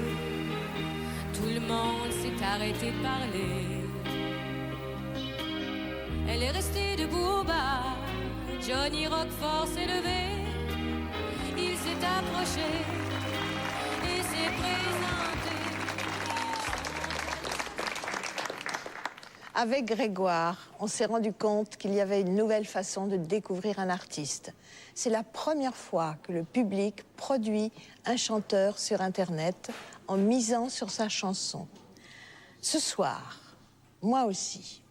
Speaker 2: tout le monde s'est arrêté de parler. Elle est restée debout au bar, Johnny Roquefort s'est levé, il s'est approché et s'est présenté.
Speaker 1: Avec Grégoire, on s'est rendu compte qu'il y avait une nouvelle façon de découvrir un artiste. C'est la première fois que le public produit un chanteur sur Internet en misant sur sa chanson. Ce soir, moi aussi,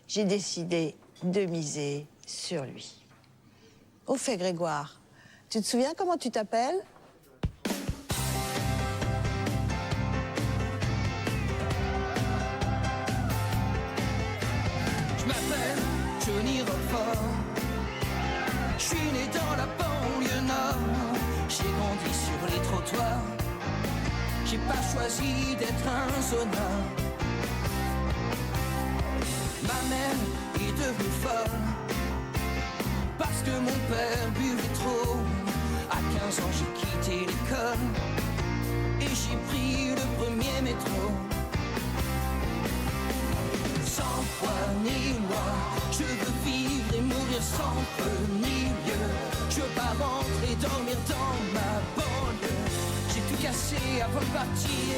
Speaker 1: j'ai décidé de miser sur lui. Au fait, Grégoire, tu te souviens comment tu t'appelles ?
Speaker 8: Je m'appelle Johnny Roquefort. Je suis né dans la banlieue nord. J'ai grandi sur les trottoirs. J'ai pas choisi d'être un zonard. Ma mère est devenue folle parce que mon père buvait trop. À 15 ans, j'ai quitté l'école et j'ai pris le premier métro. Sans foi ni loi, je veux vivre et mourir sans feu ni lieu. Je veux pas rentrer dormir dans ma banlieue. J'ai tout cassé avant de partir.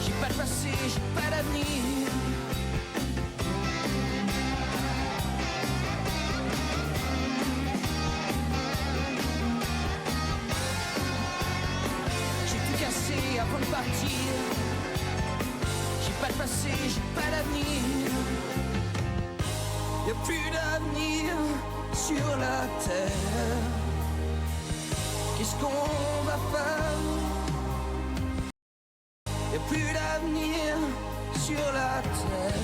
Speaker 8: J'ai pas de passé, j'ai pas d'avenir. J'ai tout cassé avant de partir. J'ai pas de passé, j'ai pas d'avenir. Y'a plus d'avenir sur la terre. Qu'est-ce qu'on va faire? Y'a plus d'avenir sur la terre.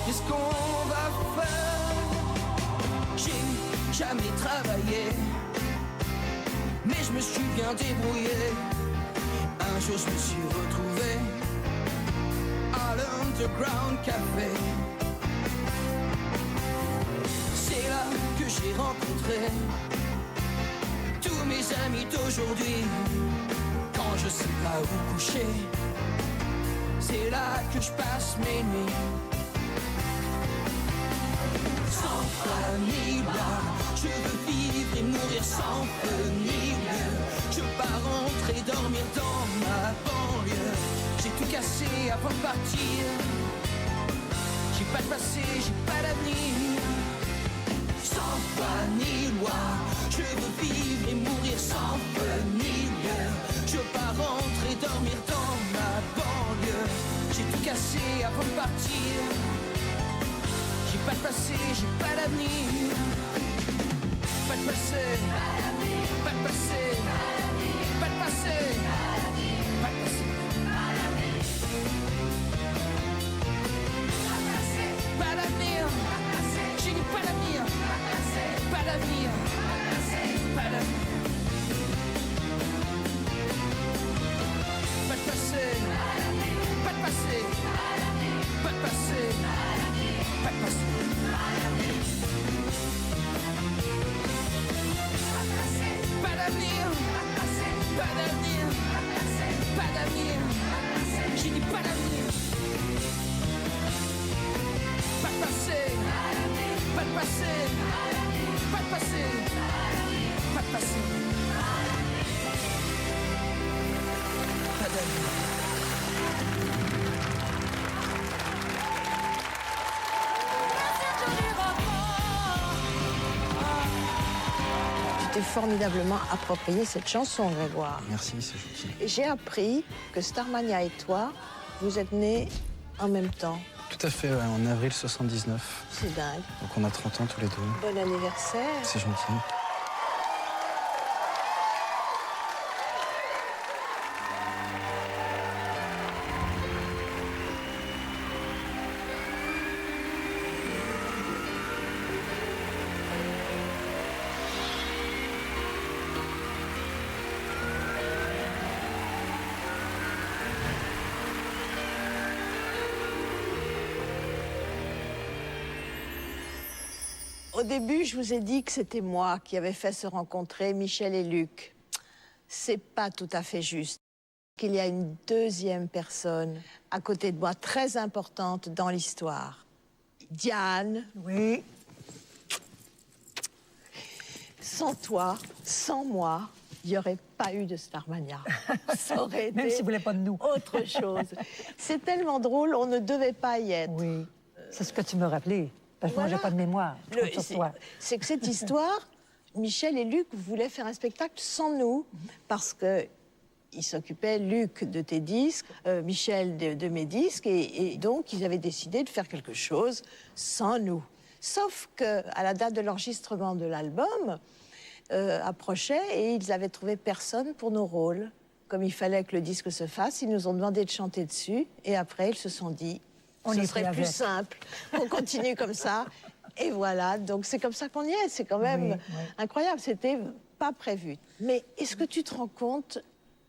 Speaker 8: Qu'est-ce qu'on va faire? J'ai jamais travaillé, mais je me suis bien débrouillé. Un jour je me suis retrouvé à l'Underground Café. C'est là que j'ai rencontré tous mes amis d'aujourd'hui. Quand je sais pas où coucher, c'est là que je passe mes nuits. Sans foi ni loi, je veux vivre et mourir sans feu ni lieu. Je veux pas rentrer dormir dans ma banlieue. J'ai tout cassé avant de partir. J'ai pas de passé, j'ai pas d'avenir. Sans foi ni loi, je veux vivre et mourir sans feu ni lieu. Je veux pas rentrer dormir dans ma banlieue. J'ai tout cassé avant de partir. J'ai pas de passé, j'ai pas d'avenir. Pas de passé, pas de passé, pas de passé, pas de passé. Pas d'avenir, j'ai dit pas d'avenir. Pas d'avenir, pas d'avenir. Pas de passé, pas de passé, pas de passé, pas de passé. Pas d'avenir, pas d'avenir, pas d'avenir. J'ai dit pas d'avenir. Pas de passé, pas de passé, pas de passé, pas de passé. Pas d'avenir.
Speaker 1: Tu t'es formidablement approprié cette chanson, Grégoire.
Speaker 12: Merci, c'est gentil.
Speaker 1: Et j'ai appris que Starmania et toi, vous êtes nés en même temps.
Speaker 12: Tout à fait, ouais, en avril 79.
Speaker 1: C'est dingue.
Speaker 12: Donc on a 30 ans tous les deux.
Speaker 1: Bon anniversaire.
Speaker 12: C'est gentil.
Speaker 1: Au début, je vous ai dit que c'était moi qui avais fait se rencontrer Michel et Luc. C'est pas tout à fait juste. Qu'il y a une deuxième personne à côté de moi, très importante dans l'histoire. Diane.
Speaker 13: Oui.
Speaker 1: Sans toi, sans moi, il n'y aurait pas eu de Starmania. Ça aurait été
Speaker 13: Même si vous voulez pas de nous.
Speaker 1: autre chose. C'est tellement drôle, on ne devait pas y être.
Speaker 13: Oui, c'est ce que tu me rappelais. Parce que
Speaker 1: Voilà.
Speaker 13: moi, j'ai pas de mémoire.
Speaker 1: C'est que cette histoire, Michel et Luc voulaient faire un spectacle sans nous, parce que ils s'occupaient, Luc, de tes disques, Michel de mes disques, et donc ils avaient décidé de faire quelque chose sans nous. Sauf qu'à la date de l'enregistrement de l'album, approchait et ils avaient trouvé personne pour nos rôles. Comme il fallait que le disque se fasse, ils nous ont demandé de chanter dessus, et après ils se sont dit... Ce serait plus simple, on continue comme ça, et voilà, donc c'est comme ça qu'on y est, c'est quand même incroyable, c'était pas prévu. Mais est-ce que tu te rends compte,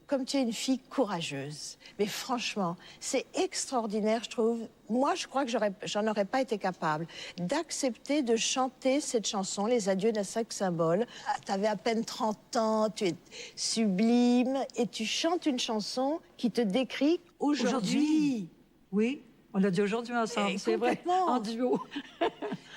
Speaker 1: comme tu es une fille courageuse, mais franchement, c'est extraordinaire, je trouve, moi je crois que j'en aurais pas été capable, d'accepter de chanter cette chanson, Les adieux d'un sexe symbole. Tu avais à peine 30 ans, tu es sublime, et tu chantes une chanson qui te décrit aujourd'hui.
Speaker 13: Oui. On l'a dit aujourd'hui ensemble, c'est vrai, en duo.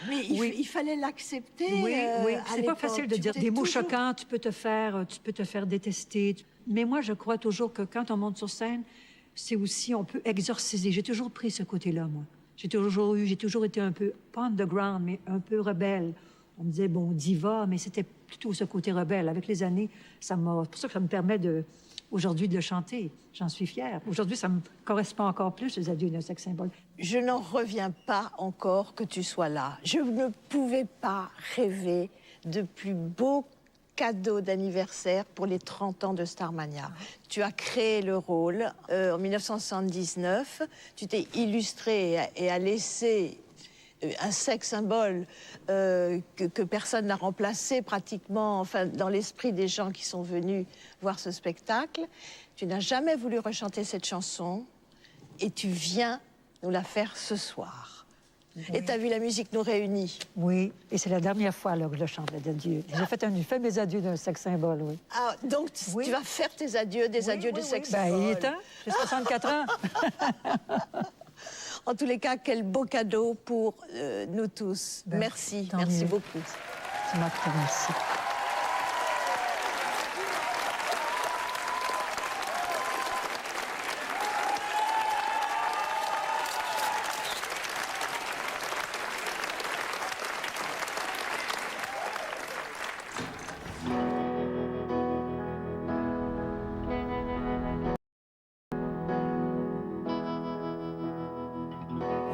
Speaker 1: Mais il fallait l'accepter.
Speaker 13: Oui, c'est pas facile de dire des mots choquants, tu peux te faire détester. Mais moi, je crois toujours que quand on monte sur scène, c'est aussi, on peut exorciser. J'ai toujours pris ce côté-là, moi. J'ai toujours été un peu, pas underground, mais un peu rebelle. On me disait, bon, diva, mais c'était plutôt ce côté rebelle. Avec les années, c'est pour ça que ça me permet aujourd'hui de le chanter. J'en suis fière. Aujourd'hui, ça me correspond encore plus, Les adieux d'un sexe symbole.
Speaker 1: Je n'en reviens pas encore que tu sois là. Je ne pouvais pas rêver de plus beau cadeau d'anniversaire pour les 30 ans de Starmania. Tu as créé le rôle en 1979. Tu t'es illustré et as laissé un sex symbole que personne n'a remplacé pratiquement, enfin, dans l'esprit des gens qui sont venus voir ce spectacle. Tu n'as jamais voulu rechanter cette chanson et tu viens nous la faire ce soir. Oui. Et tu as vu La musique nous réunit.
Speaker 13: Oui, et c'est la dernière fois là, que je chante les adieux. J'ai fait mes adieux d'un sex symbole, oui.
Speaker 1: Ah, donc tu vas faire tes adieux, des adieux de sex symbole.
Speaker 13: Ben, il est temps, j'ai 64 ans.
Speaker 1: En tous les cas, quel beau cadeau pour nous tous.
Speaker 13: Ben,
Speaker 1: merci, merci beaucoup.
Speaker 13: Tu m'as remercié.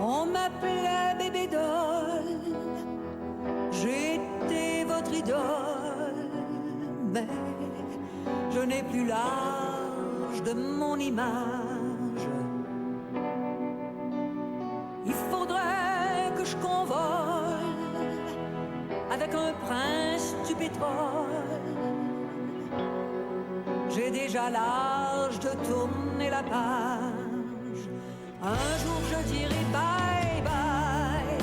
Speaker 8: On m'appelait bébé doll, j'étais votre idole, mais je n'ai plus l'âge de mon image. Il faudrait que je convole avec un prince du pétrole. J'ai déjà l'âge de tourner la page. Un jour je dirai bye bye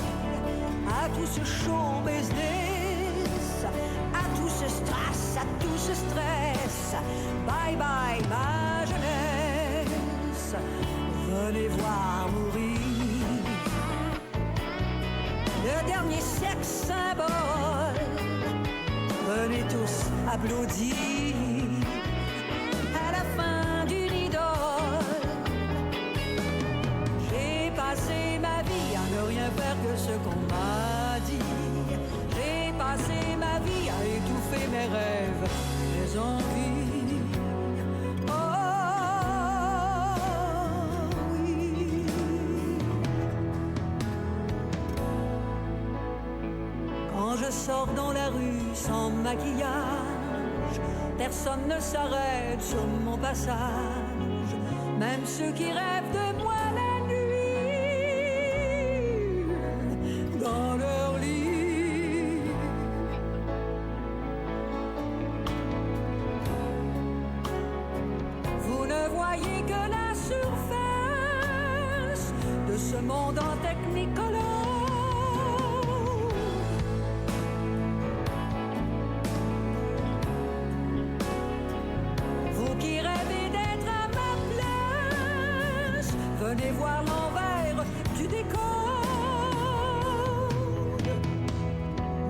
Speaker 8: à tout ce show business, à tout ce stress, à tout ce stress. Bye bye ma jeunesse, venez voir mourir le dernier sexe symbole. Venez tous applaudir à la fin d'une idole. J'ai passé ma vie à ne rien faire que ce qu'on m'a dit. J'ai passé ma vie à étouffer mes rêves, mes envies. Oh oui. Quand je sors dans la rue sans maquillage, personne ne s'arrête sur mon passage, même ceux qui rêvent de moi la nuit, dans leur lit. Vous ne voyez que la surface de ce monde en technicolor. Vous qui rêvez d'être à ma place, venez voir l'envers du décor.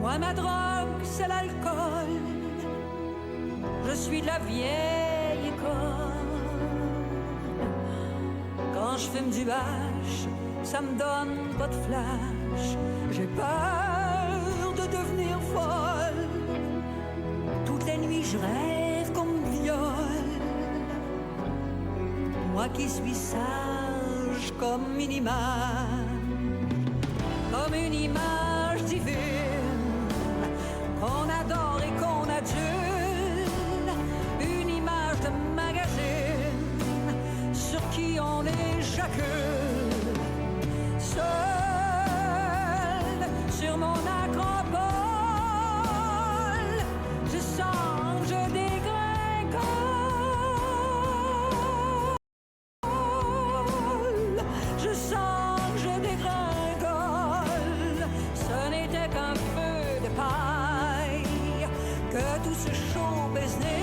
Speaker 8: Moi, ma drogue, c'est l'alcool. Je suis de la vieille école. Quand je fume du hache, ça me donne pas de flash. J'ai peur de devenir folle. Toutes les nuits, je rêve qu'on me viole. Moi qui suis sage comme une image divine, qu'on adore et qu'on adule, une image de magazine sur qui on éjacule, seul sur mon acropole, je sens, je dégringole, je sens, je dégringole. Ce n'était qu'un feu de paille, que tout ce show business.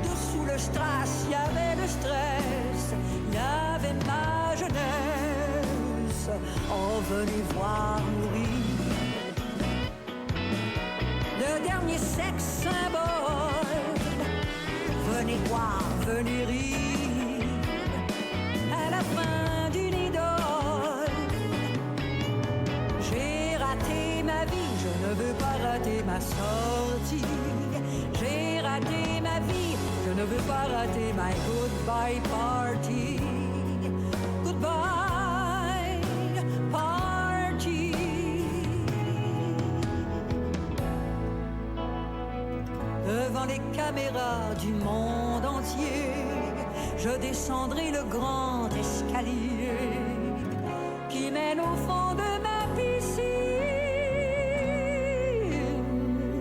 Speaker 8: Dessous le strass, il y avait le stress, il y avait ma jeunesse. Oh, venez voir mourir le dernier sexe symbole. Venez voir, venez rire à la fin d'une idole. J'ai raté ma vie, je ne veux pas rater ma sortie. J'ai raté ma vie, je ne veux pas rater my goodbye party. Goodbye party.
Speaker 13: les caméras du monde entier, je descendrai le grand escalier qui mène au fond de ma piscine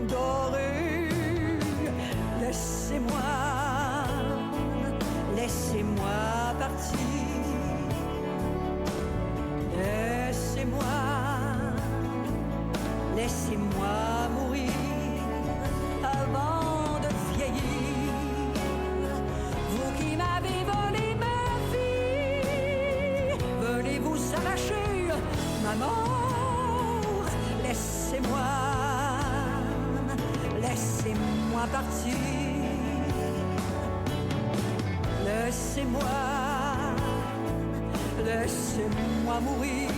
Speaker 13: dorée. Laissez-moi partir. Laissez-moi mourir avant de vieillir. Vous qui m'avez volé ma vie, venez vous arracher ma mort. Laissez-moi partir. Laissez-moi mourir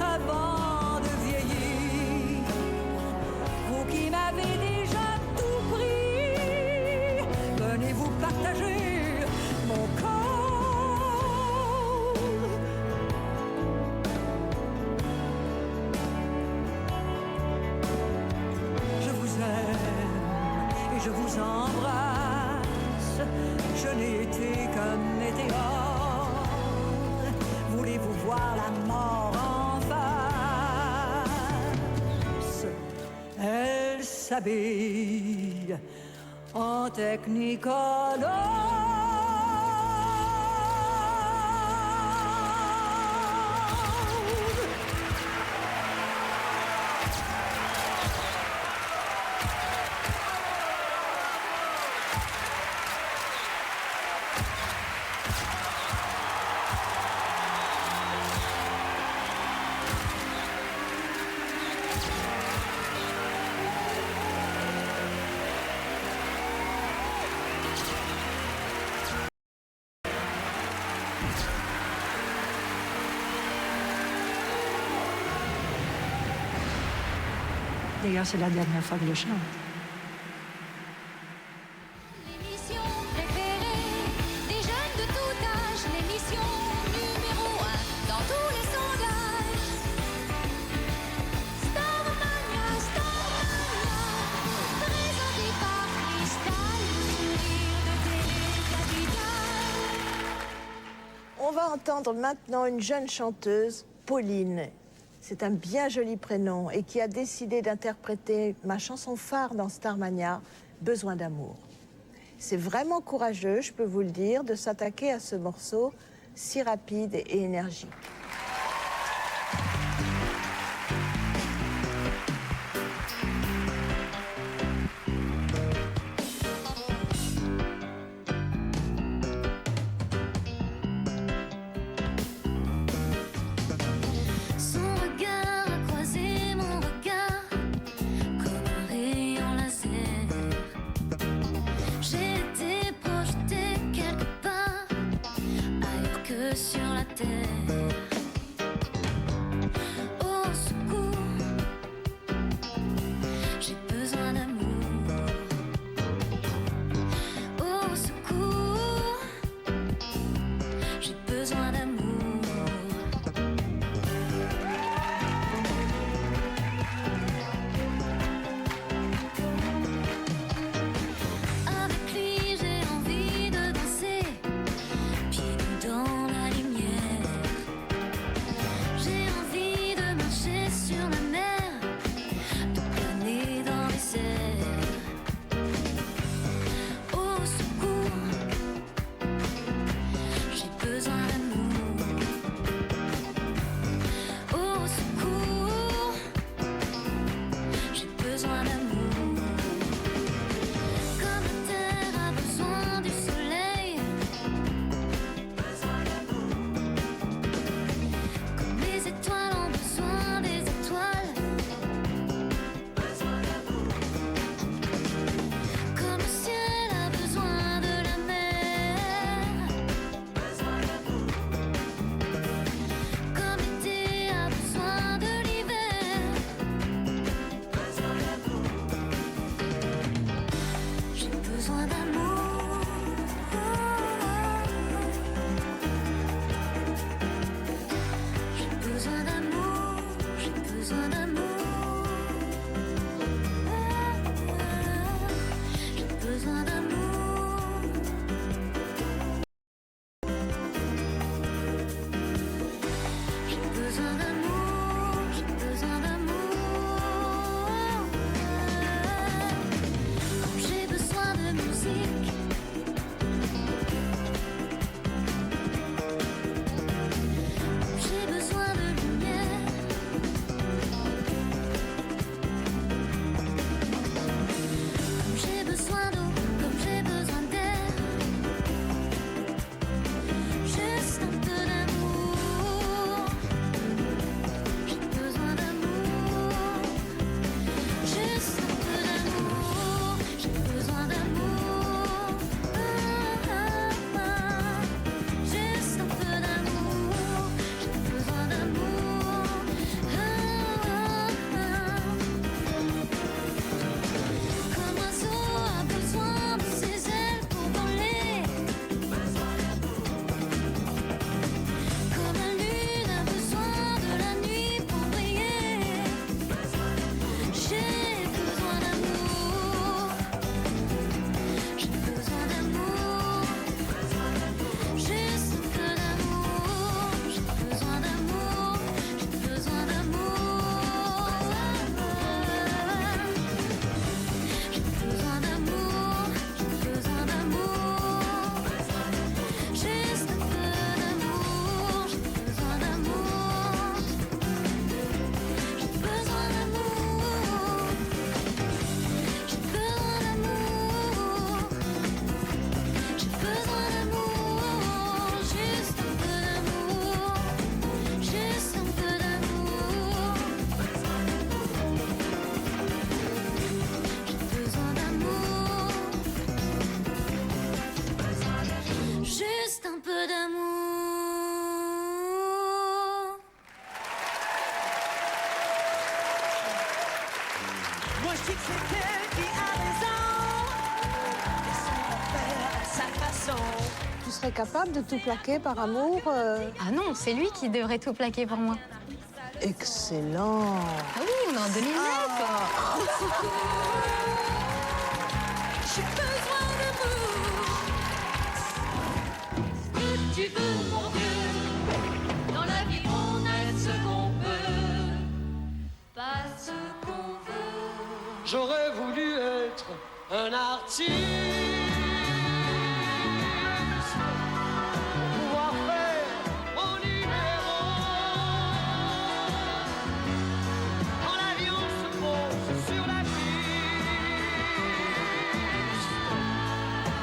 Speaker 13: avant de vieillir. Vous qui m'avez déjà tout pris, venez vous partager mon corps. Je vous aime et je vous embrasse. Je n'ai été qu'un météore. Voulez-vous voir la mort en face? Elle s'habille en technicolor. D'ailleurs, c'est la dernière fois que je chante.
Speaker 2: L'émission préférée des jeunes de tout âge, l'émission numéro 1 dans tous les sondages. Starmania, présentée par Cristal, le sourire de Télé-Capitale.
Speaker 1: On va entendre maintenant une jeune chanteuse, Pauline. C'est un bien joli prénom et qui a décidé d'interpréter ma chanson phare dans Starmania, Besoin d'amour. C'est vraiment courageux, je peux vous le dire, de s'attaquer à ce morceau si rapide et énergique.
Speaker 2: Sur la terre.
Speaker 8: dis que c'est elle qui a raison. Laissons-la faire à sa façon.
Speaker 1: Tu serais capable de tout plaquer par amour
Speaker 14: Ah non, c'est lui qui devrait tout plaquer pour moi.
Speaker 1: Excellent.
Speaker 14: Ah oui, on est en 2009.
Speaker 8: J'ai besoin d'amour.
Speaker 2: Ce que tu veux, mon Dieu. Dans la vie, on aime ce qu'on peut, pas ce qu'on veut.
Speaker 8: J'aurais voulu être un artiste. Pouvoir faire mon numéro. Quand l'avion se pose sur la piste,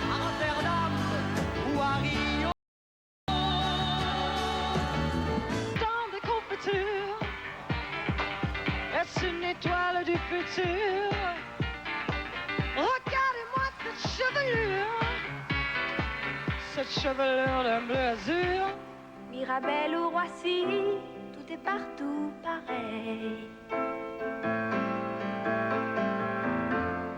Speaker 8: à Rotterdam ou à Rio. Dans des confitures, est-ce une étoile du futur? Regardez-moi cette chevelure de bleu azur.
Speaker 3: Mirabel ou Roissy, tout est partout pareil.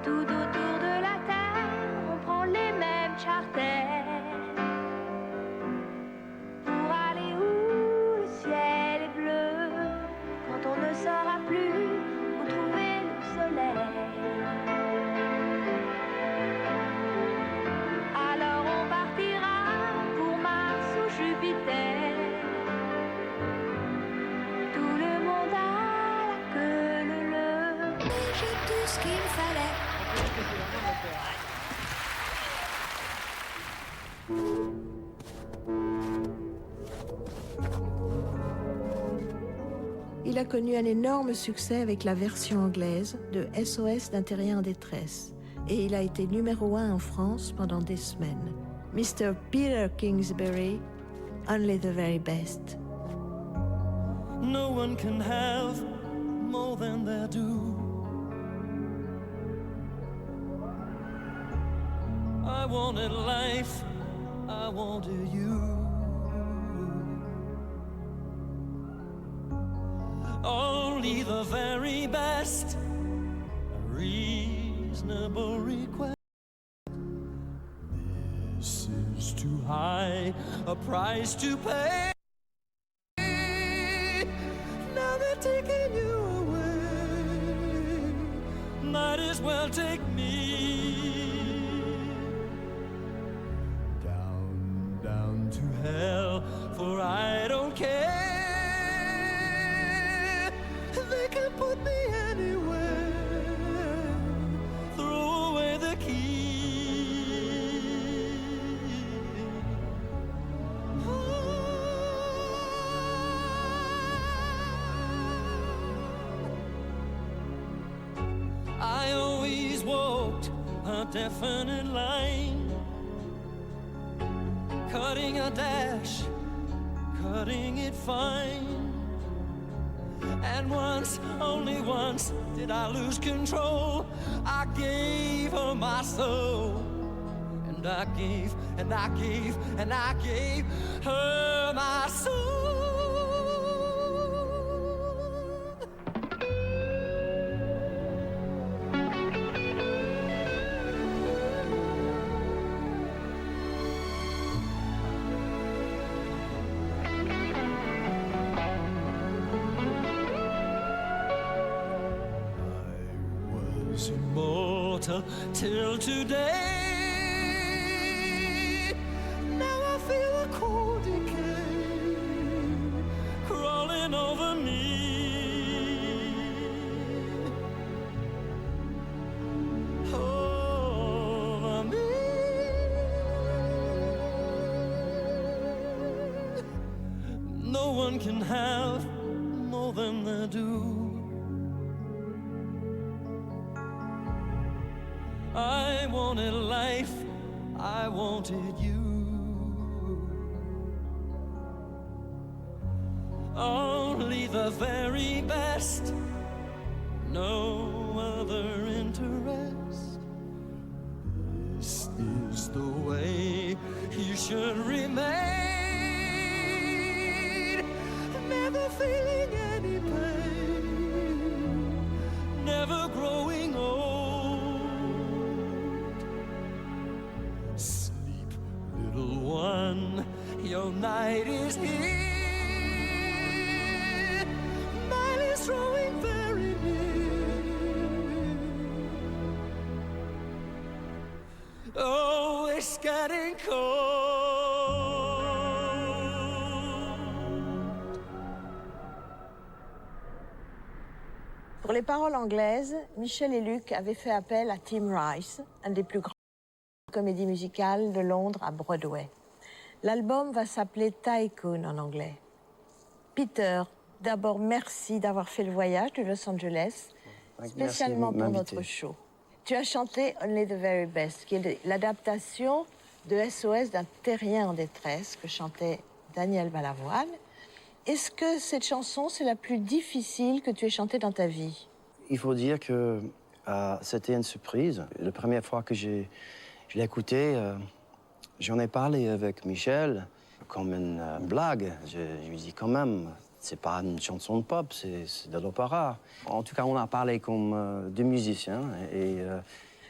Speaker 3: Tout autour de la terre, on prend les mêmes charters. Pour aller où le ciel est bleu, quand on ne saura plus où trouver le soleil. Alors on partira pour Mars ou Jupiter. Tout le monde a la queue leu. J'ai tout ce qu'il fallait.
Speaker 1: Il a connu un énorme succès avec la version anglaise de SOS d'un terrien en détresse. Et il a été numéro 1 en France pendant des semaines. Mr. Peter Kingsbury, Only the Very Best.
Speaker 8: No one can have more than their due. I wanted life, I wanted you. Only the very best, a reasonable request. This is too high a price to pay. Now they're taking you away. Might as well take me down, down to hell, for I don't care. They can put me anywhere. Throw away the key. I always walked a definite line, cutting a dash, cutting it fine. And once, only once, did I lose control. I gave her my soul. And I gave, and I gave, and I gave her my soul. Immortal till today. Now I feel a cold decay crawling over me. Over me. No one can have more than they do. I wanted life, I wanted you. Only the very best, no other interest. This is the way you should remain. Never feeling any pain, never growing old. woman, your night is here. Night is drawing very near. Oh, it's getting cold.
Speaker 1: Pour les paroles anglaises, Michel et Luc avaient fait appel à Tim Rice, un des plus grands comédies musicales de Londres à Broadway. L'album va s'appeler Tycoon en anglais. Peter, d'abord merci d'avoir fait le voyage de Los Angeles, spécialement pour notre show. Tu as chanté Only the Very Best, qui est l'adaptation de SOS d'un terrien en détresse que chantait Daniel Balavoine. Est-ce que cette chanson, c'est la plus difficile que tu aies chantée dans ta vie?
Speaker 15: Il faut dire que c'était une surprise. La première fois que je l'ai écoutée, j'en ai parlé avec Michel comme une blague. Je lui ai dit quand même, c'est pas une chanson de pop, c'est de l'opéra. En tout cas, on a parlé comme deux musiciens.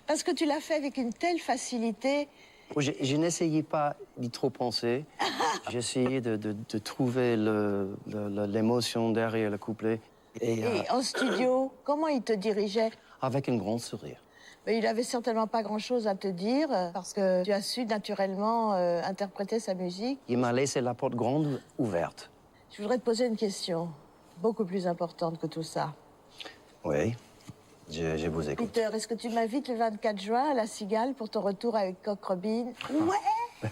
Speaker 1: Parce que tu l'as fait avec une telle facilité.
Speaker 15: Je n'essayais pas d'y trop penser. J'essayais de trouver l'émotion derrière le couplet.
Speaker 1: Et en studio, comment il te dirigeait?
Speaker 15: Avec un grand sourire.
Speaker 1: Mais il n'avait certainement pas grand-chose à te dire, parce que tu as su naturellement interpréter sa musique.
Speaker 15: Il m'a laissé la porte grande ouverte.
Speaker 1: Je voudrais te poser une question, beaucoup plus importante que tout ça.
Speaker 15: Oui, je vous écoute.
Speaker 1: Peter, est-ce que tu m'invites le 24 juin à La Cigale pour ton retour avec Coq Robin? Ouais.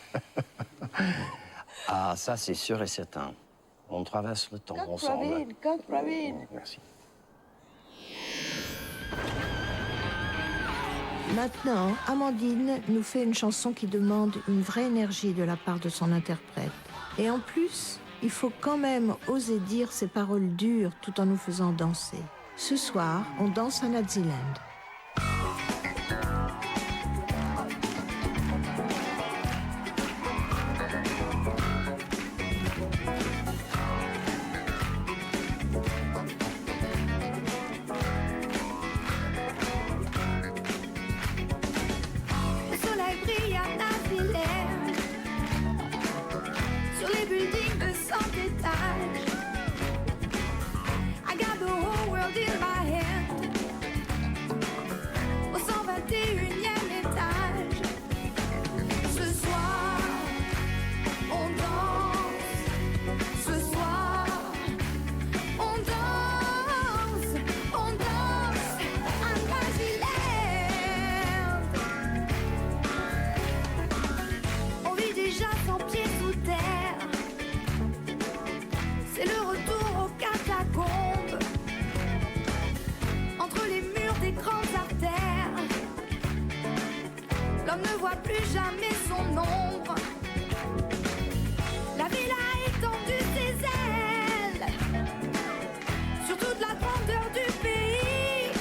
Speaker 15: Ah, ça, c'est sûr et certain. On traverse le temps ensemble.
Speaker 1: Coq Robin.
Speaker 15: Merci.
Speaker 1: Maintenant, Amandine nous fait une chanson qui demande une vraie énergie de la part de son interprète. Et en plus, il faut quand même oser dire ces paroles dures tout en nous faisant danser. Ce soir, on danse à Naziland.
Speaker 2: Le soleil brille à Naziland, sur les buildings de 100 étages. I got the whole world in my hand, au 121e étage. Ce soir, on danse. Ce soir, on danse. On danse à Naziland. On vit déjà 100 pieds sous terre. C'est le retour aux catacombes, entre les murs des grandes artères. L'homme ne voit plus jamais son ombre. La ville a étendu ses ailes sur toute la grandeur du pays.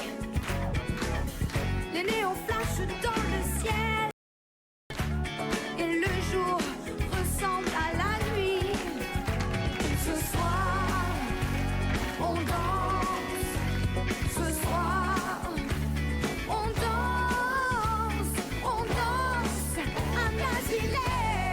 Speaker 2: Les néons flashent dans le ciel et le jour ressemble à la nuit. Ce soir, on danse. Ce soir, on danse. On danse à Naziland.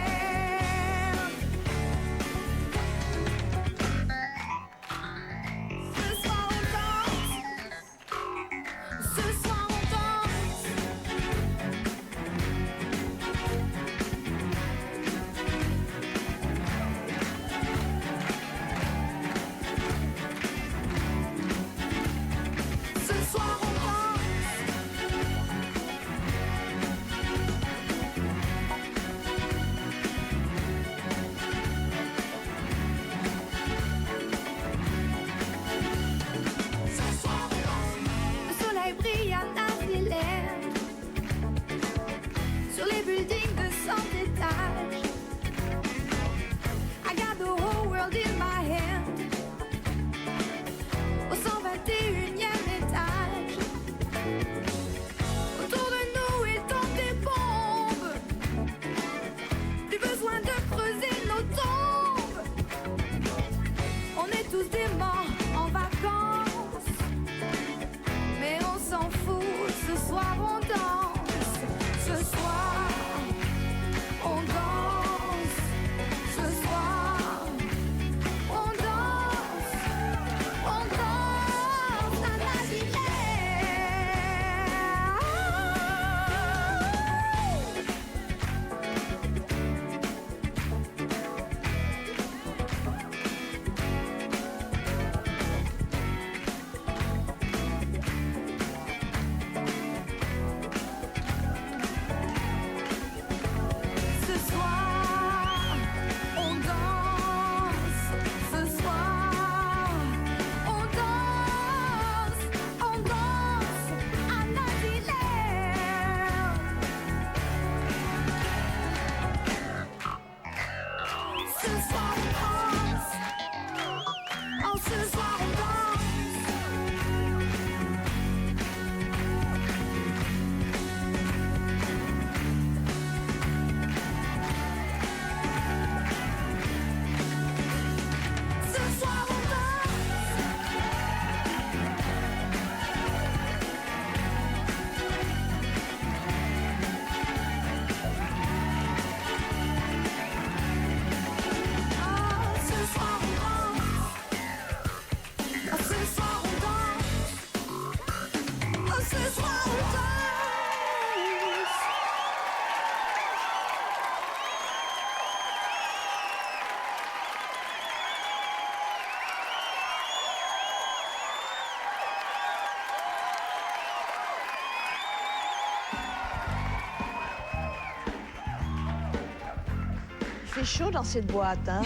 Speaker 1: fait chaud dans cette boîte, hein.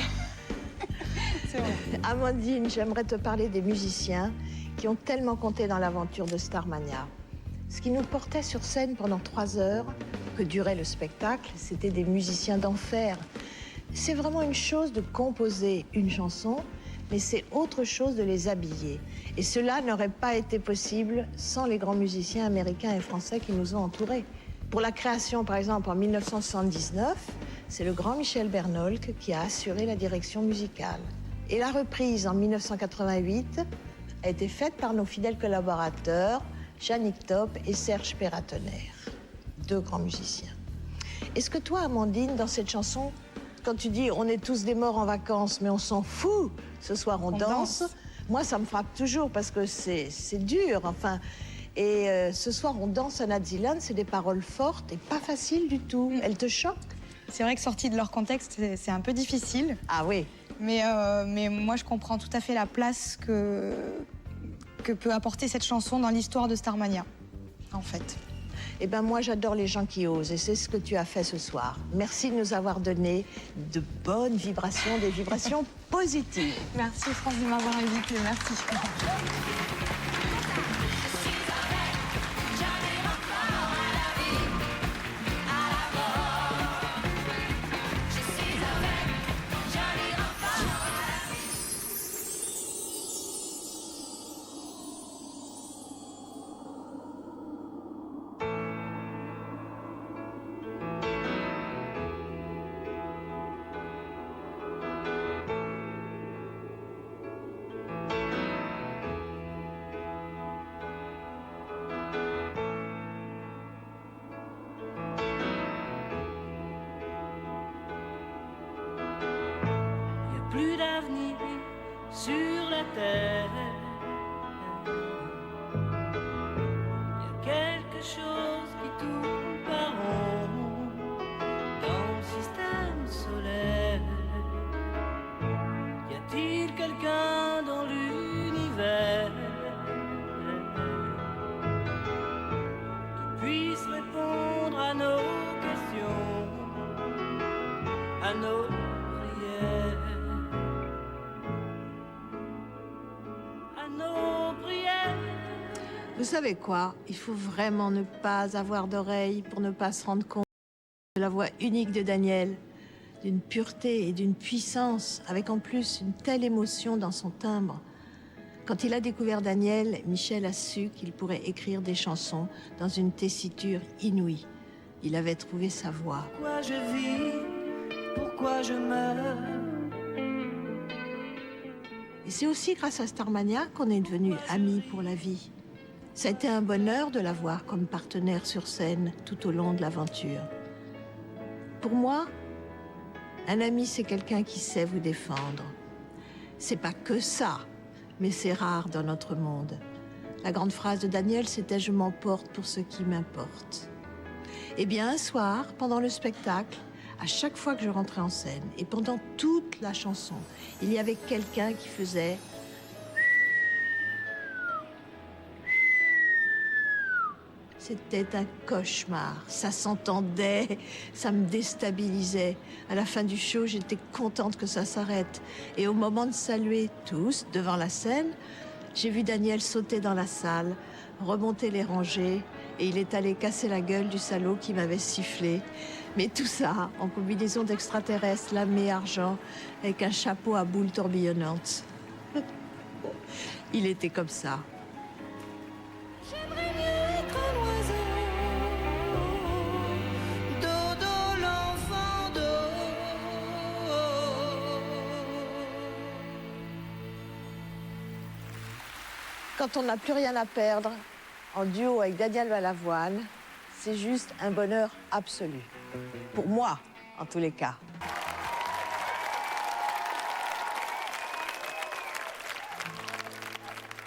Speaker 14: C'est vrai.
Speaker 1: Amandine, j'aimerais te parler des musiciens qui ont tellement compté dans l'aventure de Starmania. Ce qui nous portait sur scène pendant 3 heures que durait le spectacle, c'était des musiciens d'enfer. C'est vraiment une chose de composer une chanson, mais c'est autre chose de les habiller. Et cela n'aurait pas été possible sans les grands musiciens américains et français qui nous ont entourés. Pour la création, par exemple, en 1979, c'est le grand Michel Bernolk qui a assuré la direction musicale. Et la reprise en 1988 a été faite par nos fidèles collaborateurs, Yannick Top et Serge Perratonnerre, 2 grands musiciens. Est-ce que toi, Amandine, dans cette chanson, quand tu dis « on est tous des morts en vacances, mais on s'en fout, ce soir on danse », moi, ça me frappe toujours parce que c'est dur, enfin. Et ce soir on danse à Nadziland, c'est des paroles fortes et pas faciles du tout. Elles te choquent?
Speaker 14: C'est vrai que sorti de leur contexte, c'est un peu difficile.
Speaker 1: Ah oui.
Speaker 14: Mais moi, je comprends tout à fait la place que peut apporter cette chanson dans l'histoire de Starmania, en fait.
Speaker 1: Eh bien, moi, j'adore les gens qui osent, et c'est ce que tu as fait ce soir. Merci de nous avoir donné de bonnes vibrations, des vibrations positives.
Speaker 14: Merci, France, de m'avoir invitée. Merci.
Speaker 8: Plus d'avenir sur la terre. Il y a quelque chose qui tourne par rond dans le système solaire. Y a-t-il quelqu'un dans l'univers qui puisse répondre à nos questions, à nos prières?
Speaker 1: Vous savez quoi? Il faut vraiment ne pas avoir d'oreille pour ne pas se rendre compte de la voix unique de Daniel, d'une pureté et d'une puissance, avec en plus une telle émotion dans son timbre. Quand il a découvert Daniel, Michel a su qu'il pourrait écrire des chansons dans une tessiture inouïe. Il avait trouvé sa voix.
Speaker 8: Pourquoi je vis? Pourquoi je meurs?
Speaker 1: Et c'est aussi grâce à Starmania qu'on est devenus amis pour la vie. Ça a été un bonheur de l'avoir comme partenaire sur scène tout au long de l'aventure. Pour moi, un ami, c'est quelqu'un qui sait vous défendre. C'est pas que ça, mais c'est rare dans notre monde. La grande phrase de Daniel, c'était « Je m'emporte pour ce qui m'importe ». Eh bien, un soir, pendant le spectacle, à chaque fois que je rentrais en scène, et pendant toute la chanson, il y avait quelqu'un qui faisait... C'était un cauchemar, ça s'entendait, ça me déstabilisait. À la fin du show, j'étais contente que ça s'arrête. Et au moment de saluer tous devant la scène, j'ai vu Daniel sauter dans la salle, remonter les rangées, et il est allé casser la gueule du salaud qui m'avait sifflé. Mais tout ça, en combinaison d'extraterrestres, lamé argent, avec un chapeau à boules tourbillonnantes. Il était comme ça.
Speaker 8: J'aimerais mieux être un oiseau. Dodo, l'enfant d'eau.
Speaker 1: Quand on n'a plus rien à perdre, en duo avec Daniel Balavoine, c'est juste un bonheur absolu. Pour moi, en tous les cas.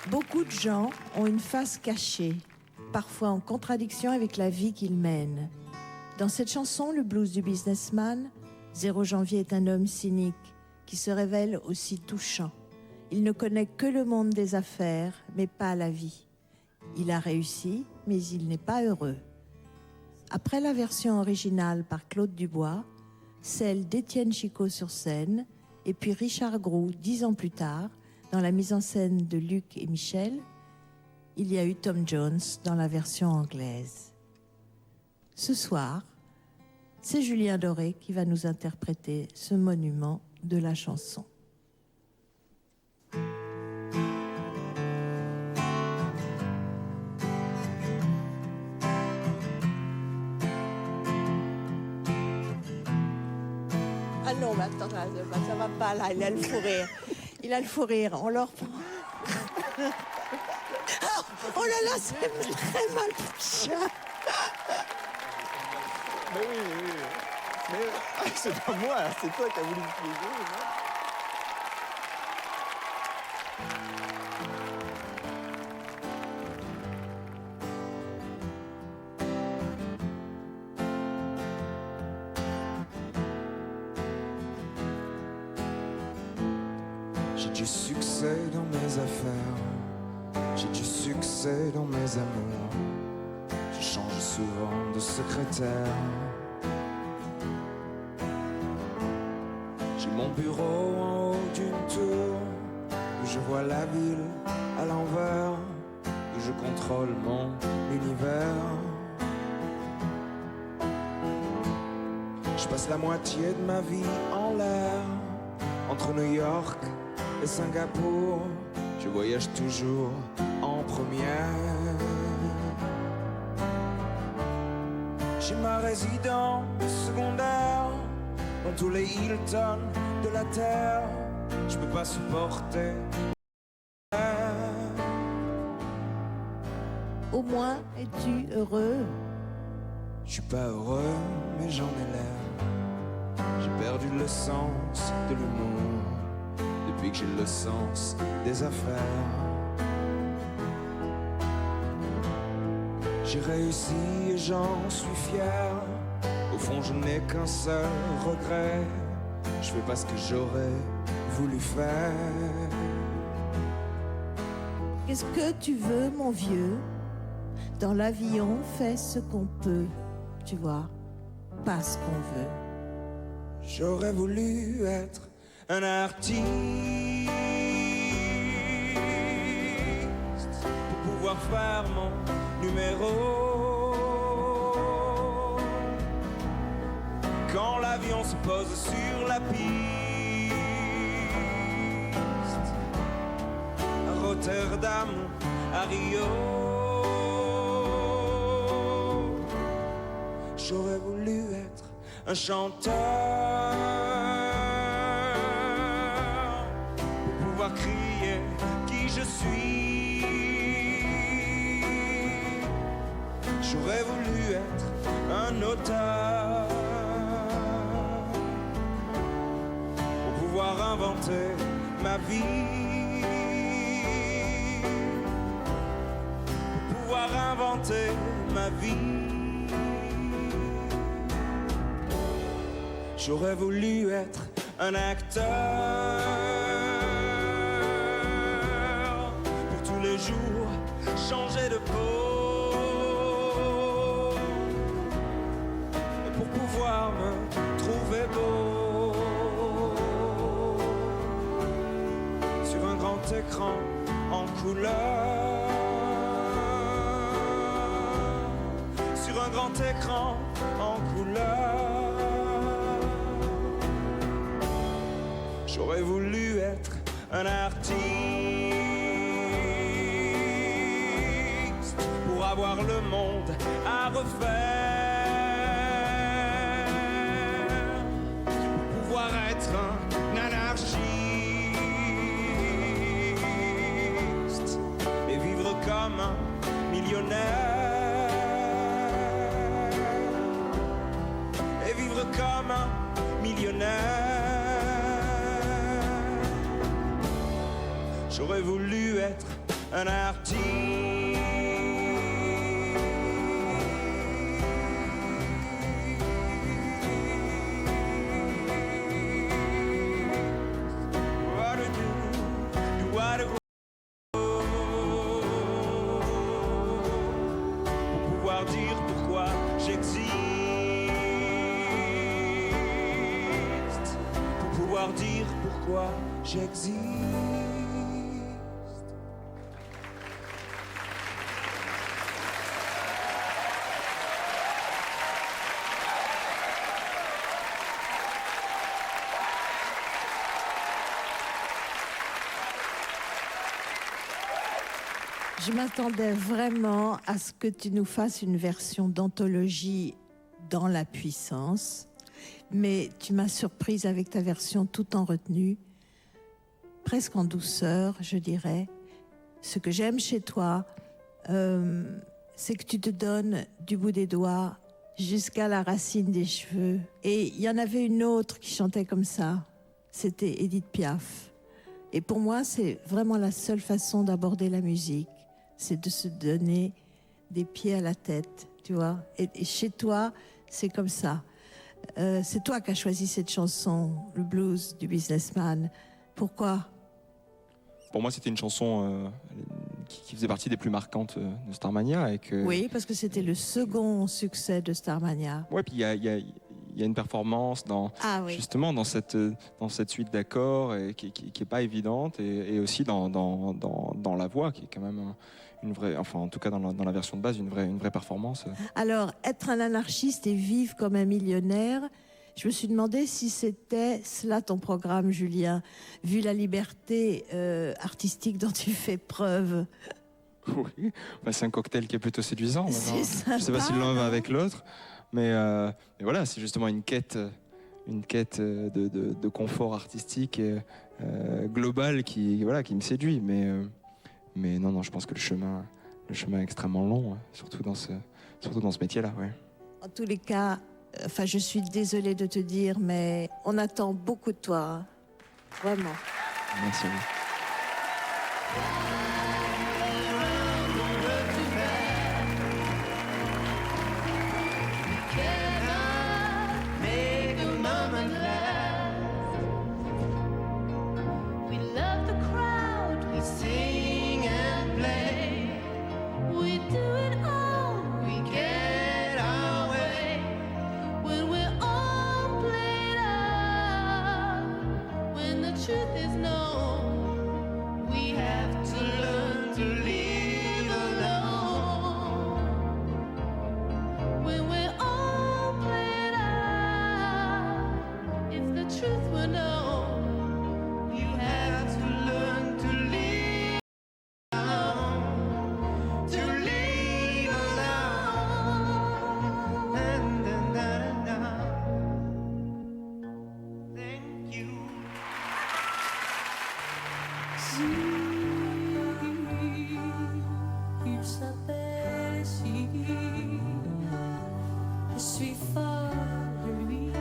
Speaker 1: Beaucoup de gens ont une face cachée, parfois en contradiction avec la vie qu'ils mènent. Dans cette chanson, le blues du businessman, 0 janvier est un homme cynique qui se révèle aussi touchant. Il ne connaît que le monde des affaires, mais pas la vie. Il a réussi, mais il n'est pas heureux. Après la version originale par Claude Dubois, celle d'Étienne Chicot sur scène, et puis Richard Groux 10 ans plus tard, dans la mise en scène de Luc et Michel. Il y a eu Tom Jones dans la version anglaise. Ce soir, c'est Julien Doré qui va nous interpréter ce monument de la chanson. Ah non, mais attends, là, ça va pas, là, il a le fou rire. Il a le fou rire, on leur prend. Oh là là, c'est très mal fichu.
Speaker 16: Mais oui. Mais c'est pas moi, c'est toi qui as voulu me piéger, non ?
Speaker 17: J'ai du succès dans mes affaires, j'ai du succès dans mes amours. Je change souvent de secrétaire. J'ai mon bureau en haut d'une tour, où je vois la ville à l'envers, où je contrôle mon univers. Je passe la moitié de ma vie en l'air, entre New York et Singapour. Je voyage toujours en première. J'ai ma résidence secondaire dans tous les Hilton de la terre. Je peux pas supporter.
Speaker 1: Au moins, es-tu heureux?
Speaker 17: Je suis pas heureux, mais j'en ai l'air. J'ai perdu le sens de l'humour depuis que j'ai le sens des affaires. J'ai réussi et j'en suis fier. Au fond, je n'ai qu'un seul regret. Je fais pas ce que j'aurais voulu faire.
Speaker 1: Qu'est-ce que tu veux, mon vieux? Dans la vie, on fait ce qu'on peut, tu vois, pas ce qu'on veut.
Speaker 17: J'aurais voulu être un artiste pour pouvoir faire mon numéro. Quand l'avion se pose sur la piste, à Rotterdam, à Rio, j'aurais voulu être un chanteur pour pouvoir crier qui je suis. J'aurais voulu être un auteur pour pouvoir inventer ma vie, pour pouvoir inventer ma vie. J'aurais voulu être un acteur pour tous les jours changer de peau et pour pouvoir me trouver beau sur un grand écran en couleur, sur un grand écran en couleur. J'aurais voulu être un artiste pour avoir le monde à refaire, pour pouvoir être un anarchiste et vivre comme un millionnaire, et vivre comme un millionnaire. J'aurais voulu être un artiste pour pouvoir dire pourquoi j'existe. pouvoir dire pourquoi j'existe.
Speaker 1: Je m'attendais vraiment à ce que tu nous fasses une version d'anthologie dans la puissance, mais tu m'as surprise avec ta version tout en retenue, presque en douceur, je dirais. Ce que j'aime chez toi, c'est que tu te donnes du bout des doigts jusqu'à la racine des cheveux. Et il y en avait une autre qui chantait comme ça, c'était Édith Piaf. Et pour moi, c'est vraiment la seule façon d'aborder la musique, c'est de se donner des pieds à la tête, tu vois. Et chez toi, c'est comme ça. C'est toi qui as choisi cette chanson, le blues du businessman. Pourquoi ?
Speaker 18: Pour moi, c'était une chanson qui faisait partie des plus marquantes de Starmania. Et que...
Speaker 1: Oui, parce que c'était le second succès de Starmania.
Speaker 18: Ouais, puis il y a une performance justement dans cette suite d'accords qui est pas évidente, et aussi dans la voix, qui est quand même une vraie, enfin en tout cas dans la version de base, une vraie performance. Alors, être un anarchiste et vivre comme un millionnaire, je me suis demandé si c'était cela ton programme, Julien, vu la liberté artistique dont tu fais preuve. Oui, c'est un cocktail qui est plutôt séduisant. Je
Speaker 1: sympa,
Speaker 18: ne sais pas si l'un va avec l'autre, mais voilà, c'est justement une quête de confort artistique global qui me séduit. Mais non, je pense que le chemin est extrêmement long, surtout dans ce métier-là. Ouais.
Speaker 1: En tous les cas, je suis désolée de te dire, mais on attend beaucoup de toi, hein. Vraiment.
Speaker 18: Merci à vous.
Speaker 3: Il s'appelle si je suis folle de lui.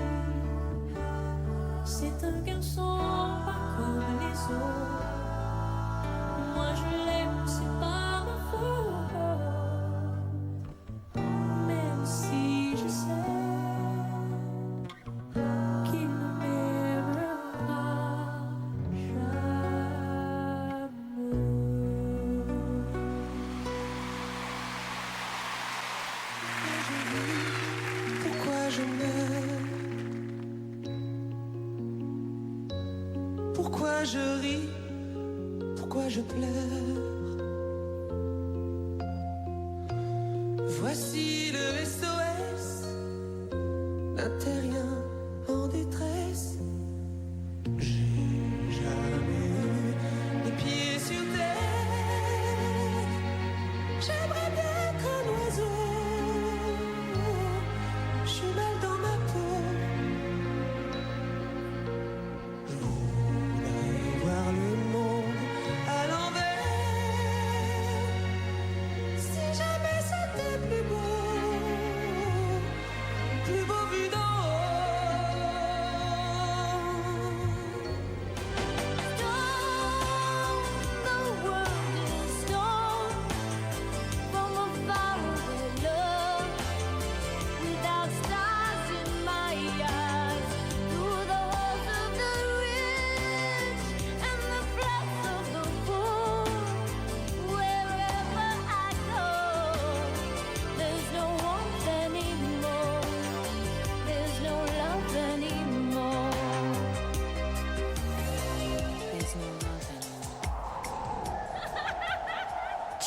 Speaker 3: C'est un garçon pas comme les autres. Moi je l'aime, c'est pas ma faute. Même si je sais qu'il ne m'aimera
Speaker 8: Pourquoi je m'aime? Pourquoi je ris? Pourquoi je pleure? Voici le SOS d'un terrien en détresse. J'ai jamais eu les pieds sur terre. J'aimerais bien qu'un oiseau. Je suis mal dans ma peau. Je voudrais voir le monde à l'envers. Si jamais c'était plus beau vu d'en haut.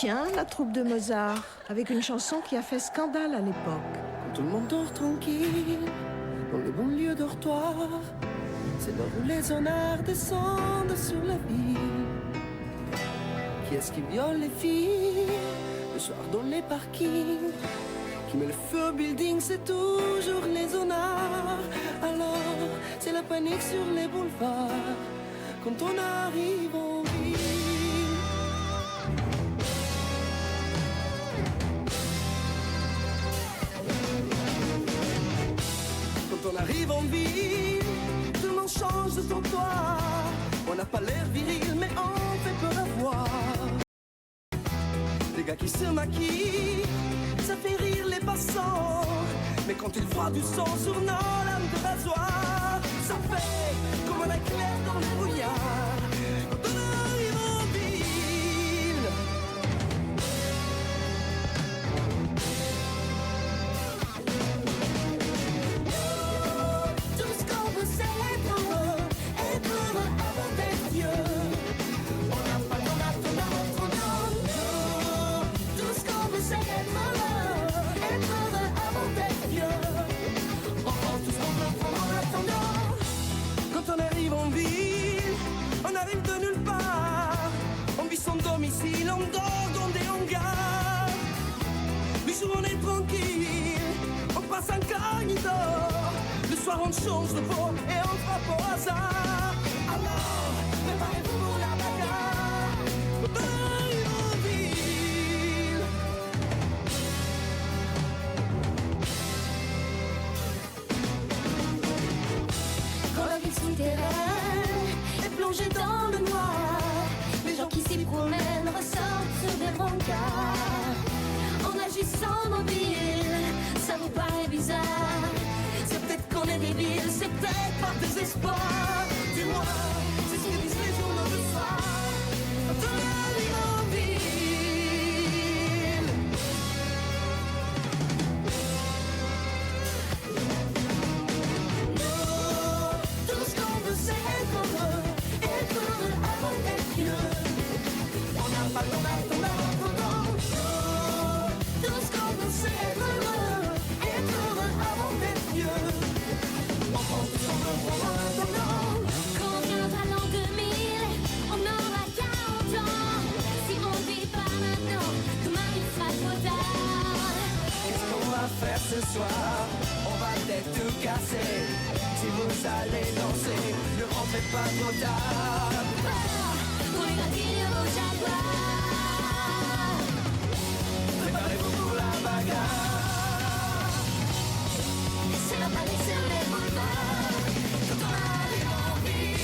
Speaker 1: Tiens, la troupe de Mozart, avec une chanson qui a fait scandale à l'époque.
Speaker 8: Quand tout le monde dort tranquille, dans les bons lieux dortoirs, c'est l'heure où les honneurs descendent sur la ville. Qui est-ce qui viole les filles le soir dans les parkings? Qui met le feu au building, c'est toujours les honneurs. Alors, c'est la panique sur les boulevards quand on arrive en ville. Quand on arrive en ville, tout le monde change de trottoir. On n'a pas l'air viril, mais on fait peur à voir. Les gars qui se maquillent, ça fait rire les passants. Mais quand ils voient du sang sur nos lames de rasoir, ça fait comme un éclair dans le brouillard. Quand on arrive en ville, tout ce qu'on veut c'est être heureux avant d'être vieux. On n'a pas le temps d'attendre notre nom. Tout ce qu'on veut c'est être heureux avant d'être vieux. On prend tout ce qu'on veut prendre en attendant. Quand on arrive en ville, on arrive de nulle part. On vit sans domicile, on dort dans des hangars. Le jour on est tranquille, on passe incognito. Le soir on change de peau et on frappe au hasard. Alors, préparez-vous pour la bagarre. Quand on arrive en ville. Quand la ville souterraine est plongée dans le noir, les gens qui s'y promènent ressortent sur des brancards. En agissant mobile, ça vous paraît bizarre. C'est peut-être qu'on est débile, c'est peut-être par désespoir. Dis-moi, c'est ce que disent les journaux du soir. Quand on arrive en ville. Tout ce qu'on veut c'est être heureux avant d'être vieux. On n'a pas le temps d'attendre notre temps. Tout ce qu'on veut c'est être heureux avant d'être vieux. On prend tout ce qu'on veut pour un temps. Quand on viendra l'an 2000, on aura 40 ans. Si on vit pas maintenant, demain il sera trop tard. Qu'est-ce qu'on va faire ce soir? On va peut-être tout casser. Si vous allez danser, ne rentrez pas trop tard. Pour les gratines au jaguar, préparez-vous pour la bagarre. C'est la panique sur les boulevards quand on arrive en ville.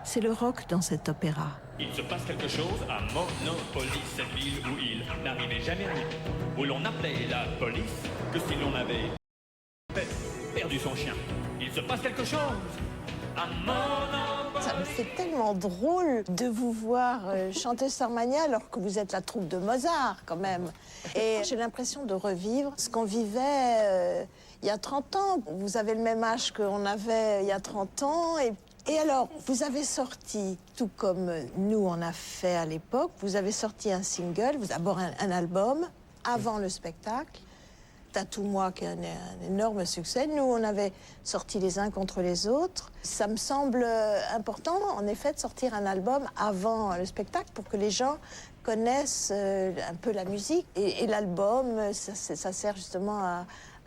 Speaker 1: C'est le rock dans cet opéra.
Speaker 19: Il se passe quelque chose à Monopoly, cette ville où il n'arrivait jamais rien, où l'on appelait la police que si l'on avait perdu son chien. Il se passe quelque chose à Monopoly.
Speaker 1: Ça me fait tellement drôle de vous voir chanter Starmania alors que vous êtes la troupe de Mozart quand même. Et j'ai l'impression de revivre ce qu'on vivait il y a 30 ans. Vous avez le même âge qu'on avait il y a 30 ans. Et alors, vous avez sorti, tout comme nous on a fait à l'époque, vous avez sorti un single, d'abord un album, avant le spectacle. Tatoue-moi, qui est un énorme succès. Nous, on avait sorti les uns contre les autres. Ça me semble important, en effet, de sortir un album avant le spectacle pour que les gens connaissent un peu la musique. Et l'album, ça sert justement à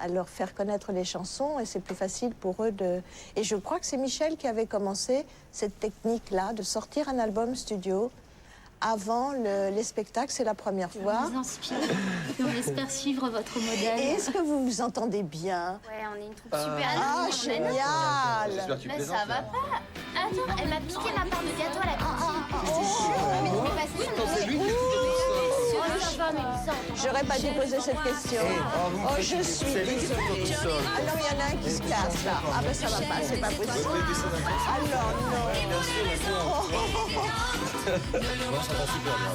Speaker 1: leur faire connaître les chansons et c'est plus facile pour eux de... Et je crois que c'est Michel qui avait commencé cette technique-là, de sortir un album studio avant les spectacles, c'est la première fois.
Speaker 20: On vous inspire et on espère suivre votre modèle.
Speaker 1: Et est-ce que vous vous entendez bien?
Speaker 20: Ouais, on est une troupe super.
Speaker 1: Ah, génial!
Speaker 20: Mais ça va pas. Attends, elle m'a piqué ma part de gâteau à la cantine. Je te jure, mais tu m'es passé ça.
Speaker 1: C'est lui qui
Speaker 20: choix, Mélissa.
Speaker 1: J'aurais pas dû poser cette question. Oh, je suis désolée. Ah non, il y en a un qui se casse là. Ah ben ça va pas, c'est pas possible. Alors non.
Speaker 16: Non, ça va super bien.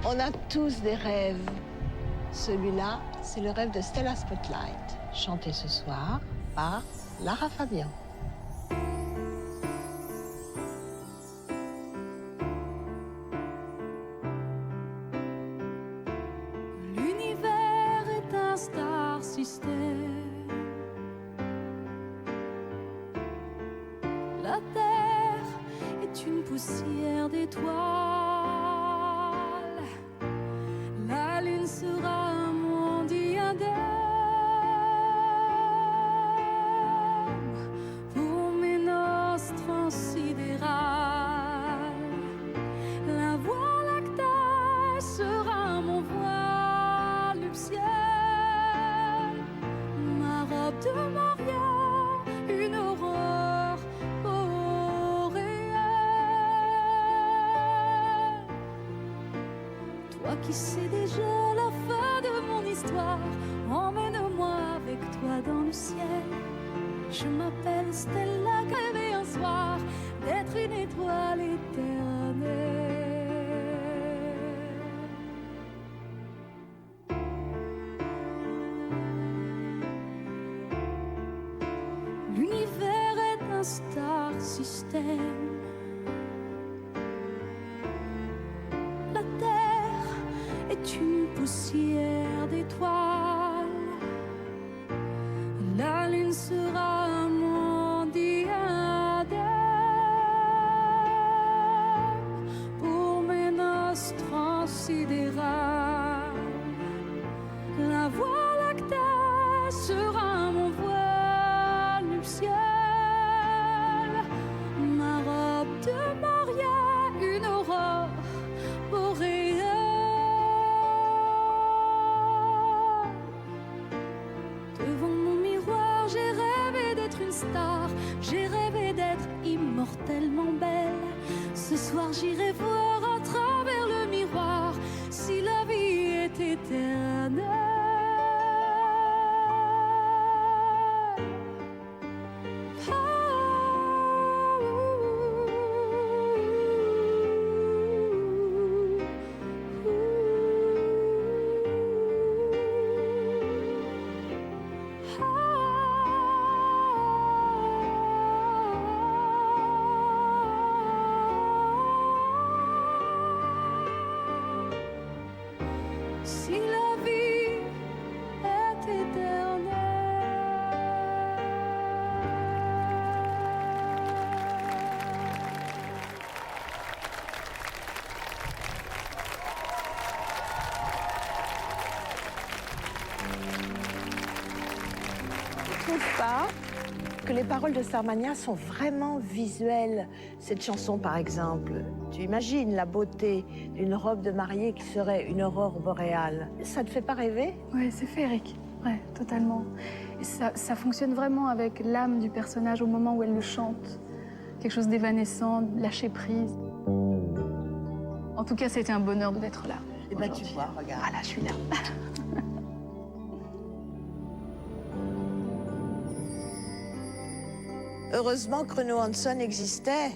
Speaker 1: On a tous des rêves. Celui-là, c'est le rêve de Stella Spotlight, chanté ce soir par Lara Fabian.
Speaker 3: L'univers est un star system. La Terre est une poussière d'étoiles. La Lune sera un monde diadème pour mes noces transsidérales. La Voie lactée sera mon voile nuptial. Ma robe de mariage, une aurore boréale. Toi qui sais déjà la fin de mon histoire, emmène-moi avec toi dans le ciel. Je m'appelle Stella, rêvé un soir d'être une étoile éternelle. L'univers est un star system. La Terre est une poussière d'étoiles. La Lune sera un monde diadème pour mes noces transsidérales. La Voie lactée sera mon voile nuptial. Ma robe de mariage, une aurore boréale. Devant mon miroir, j'ai rêvé d'être une star. J'ai rêvé d'être immortellement belle. Ce soir, j'irai voir à travers le miroir si la vie est éternelle. Si la vie est éternelle.
Speaker 1: Je trouve pas que les paroles de Starmania sont vraiment visuelles. Cette chanson, par exemple, tu imagines la beauté d'une robe de mariée qui serait une aurore boréale. Ça te fait pas rêver?
Speaker 21: Ouais, c'est féerique. Ouais, totalement. Et ça fonctionne vraiment avec l'âme du personnage au moment où elle le chante. Quelque chose d'évanescent, lâcher prise. En tout cas, c'était un bonheur d'être là.
Speaker 1: Et ben tu vois, regarde.
Speaker 21: Voilà, je suis là.
Speaker 1: Heureusement que Renaud Hanson existait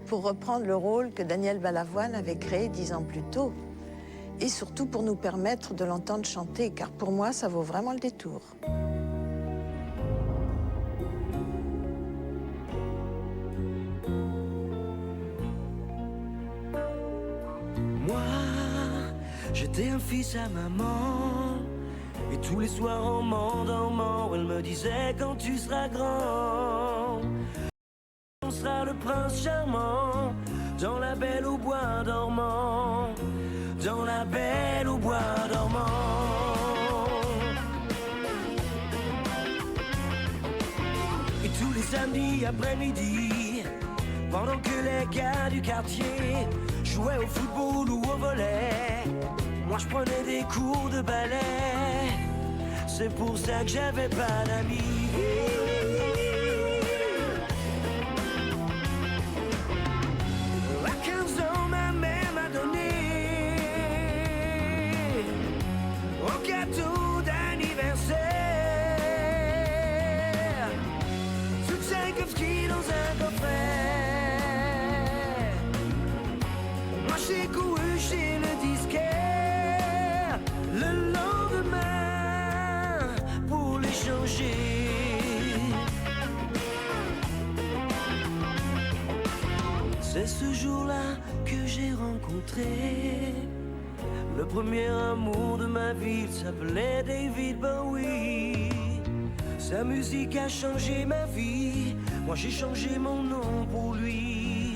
Speaker 1: pour reprendre le rôle que Daniel Balavoine avait créé 10 ans plus tôt. Et surtout pour nous permettre de l'entendre chanter, car pour moi, ça vaut vraiment le détour.
Speaker 22: Moi, j'étais un fils à maman. Et tous les soirs en m'endormant, elle me disait quand tu seras grand, on sera le prince charmant, dans la belle au bois dormant, dans la belle au bois dormant. samedi après-midi, pendant que les gars du quartier jouaient au football ou au volley, moi je prenais des cours de ballet. C'est pour ça que j'avais pas d'amis. À 15 ans, ma mère m'a donné un cadeau d'anniversaire. Toutes 50 dans un coffret. Moi j'ai couru chez le disquaire le lendemain pour les changer. C'est ce jour-là que j'ai rencontré le premier amour de ma vie. Il s'appelait David Bowie. Sa musique a changé ma vie. Moi j'ai changé mon nom pour lui.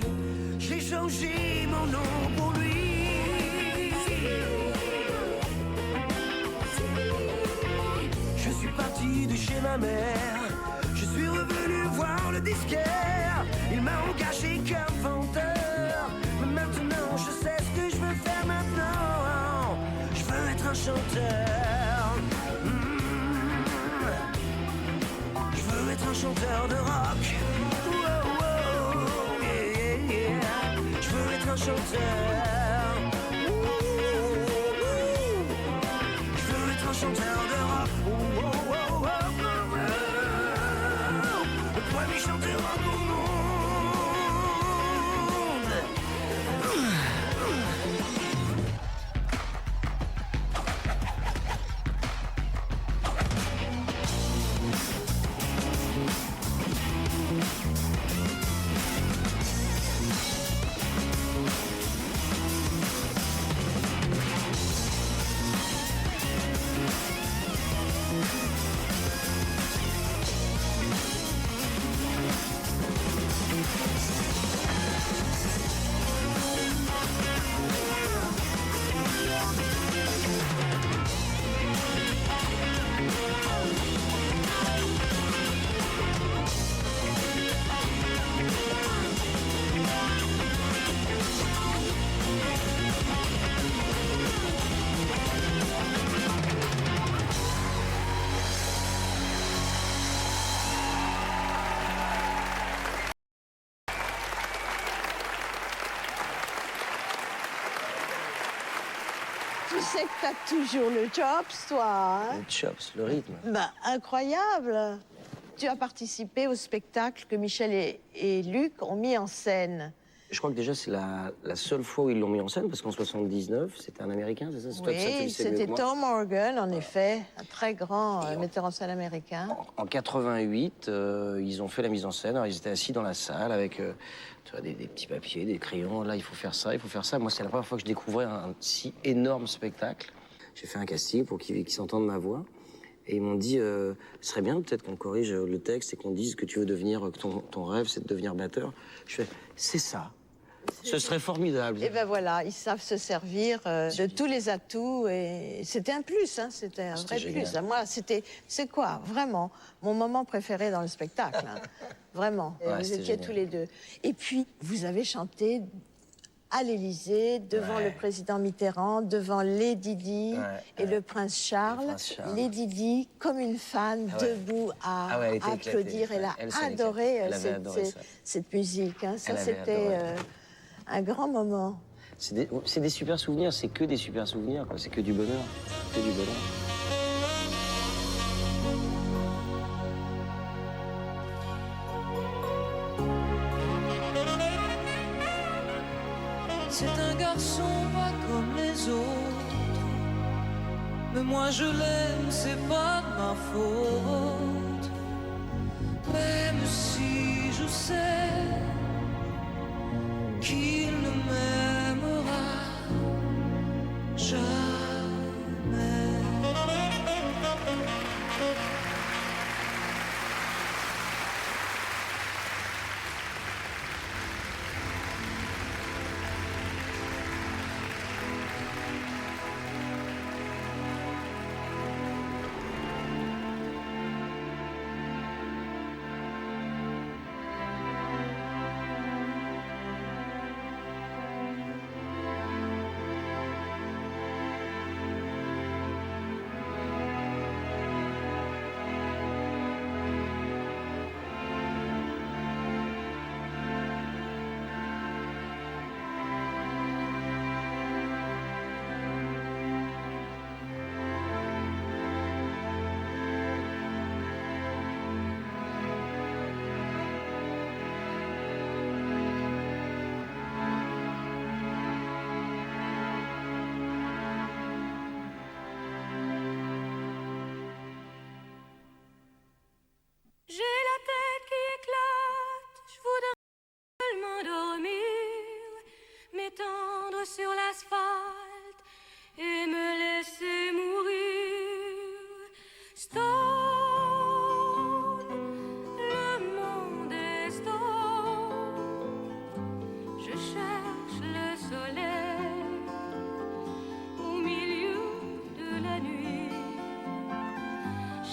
Speaker 22: J'ai changé mon nom pour lui. Je suis parti de chez ma mère. Je suis revenu voir le disquaire. Il m'a engagé comme chanteur. Mais maintenant je sais ce que je veux faire maintenant. Je veux être un chanteur. Je veux être un chanteur de rock. Je veux être un chanteur. Je veux être un chanteur de rock. Le premier chanteur au monde.
Speaker 1: Tu sais que t'as toujours le chops, toi. Hein?
Speaker 15: Le chops, le rythme.
Speaker 1: Bah, incroyable. Tu as participé au spectacle que Michel et Luc ont mis en scène.
Speaker 15: Je crois que déjà, c'est la seule fois où ils l'ont mis en scène, parce qu'en 79, c'était un Américain, c'est ça? C'est toi que ça, tu le
Speaker 1: Oui,
Speaker 15: sais mieux
Speaker 1: c'était
Speaker 15: que moi.
Speaker 1: Tom Morgan, en effet, un très grand metteur en scène américain.
Speaker 15: En 88, ils ont fait la mise en scène. Alors, ils étaient assis dans la salle avec tu vois, des petits papiers, des crayons. Là, il faut faire ça, il faut faire ça. Moi, c'est la première fois que je découvrais un si énorme spectacle. J'ai fait un casting pour qu'ils s'entendent ma voix. Et ils m'ont dit, ce serait bien peut-être qu'on corrige le texte et qu'on dise que tu veux devenir, que ton rêve, c'est de devenir batteur. Je fais, c'est ça. Ce serait formidable.
Speaker 1: Et ben voilà, ils savent se servir de tous les atouts et c'était un plus, hein, c'était un vrai
Speaker 15: génial.
Speaker 1: plus. Moi, c'est quoi, vraiment, mon moment préféré dans le spectacle, hein. Vraiment.
Speaker 15: Ouais,
Speaker 1: Vous
Speaker 15: c'était
Speaker 1: étiez
Speaker 15: génial.
Speaker 1: tous les deux. Et puis, vous avez chanté à l'Élysée, devant
Speaker 15: Ouais.
Speaker 1: le président Mitterrand, devant Lady Di et le prince Charles.
Speaker 15: prince Charles.
Speaker 1: Lady Di, comme une fan,
Speaker 15: Ah ouais.
Speaker 1: debout à
Speaker 15: Ah ouais, elle était
Speaker 1: applaudir.
Speaker 15: éclatée.
Speaker 1: Elle a
Speaker 15: Elle s'en
Speaker 1: adoré,
Speaker 15: éclatait. Elle avait adoré ça.
Speaker 1: cette musique. Hein. Ça,
Speaker 15: Elle avait
Speaker 1: c'était
Speaker 15: adoré.
Speaker 1: un grand moment.
Speaker 15: C'est des super souvenirs, c'est que des super souvenirs, quoi. C'est que du bonheur. Que du bonheur.
Speaker 8: C'est un garçon pas comme les autres. Mais moi je l'aime, c'est pas de ma faute. Même si je sais qu'il ne m'aimera jamais.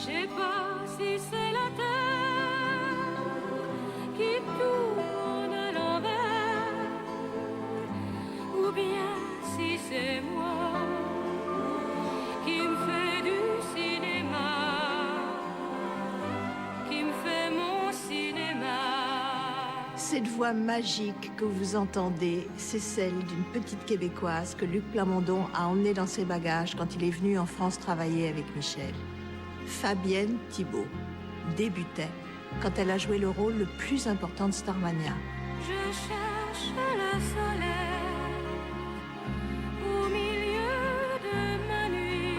Speaker 3: Je sais pas si c'est la terre qui tourne à l'envers, ou bien si c'est moi qui me fait du cinéma, qui me fait mon cinéma.
Speaker 1: Cette voix magique que vous entendez, c'est celle d'une petite Québécoise que Luc Plamondon a emmenée dans ses bagages quand il est venu en France travailler avec Michel. Fabienne Thibault débutait quand elle a joué le rôle le plus important de Starmania.
Speaker 3: Je cherche le soleil au milieu de ma nuit.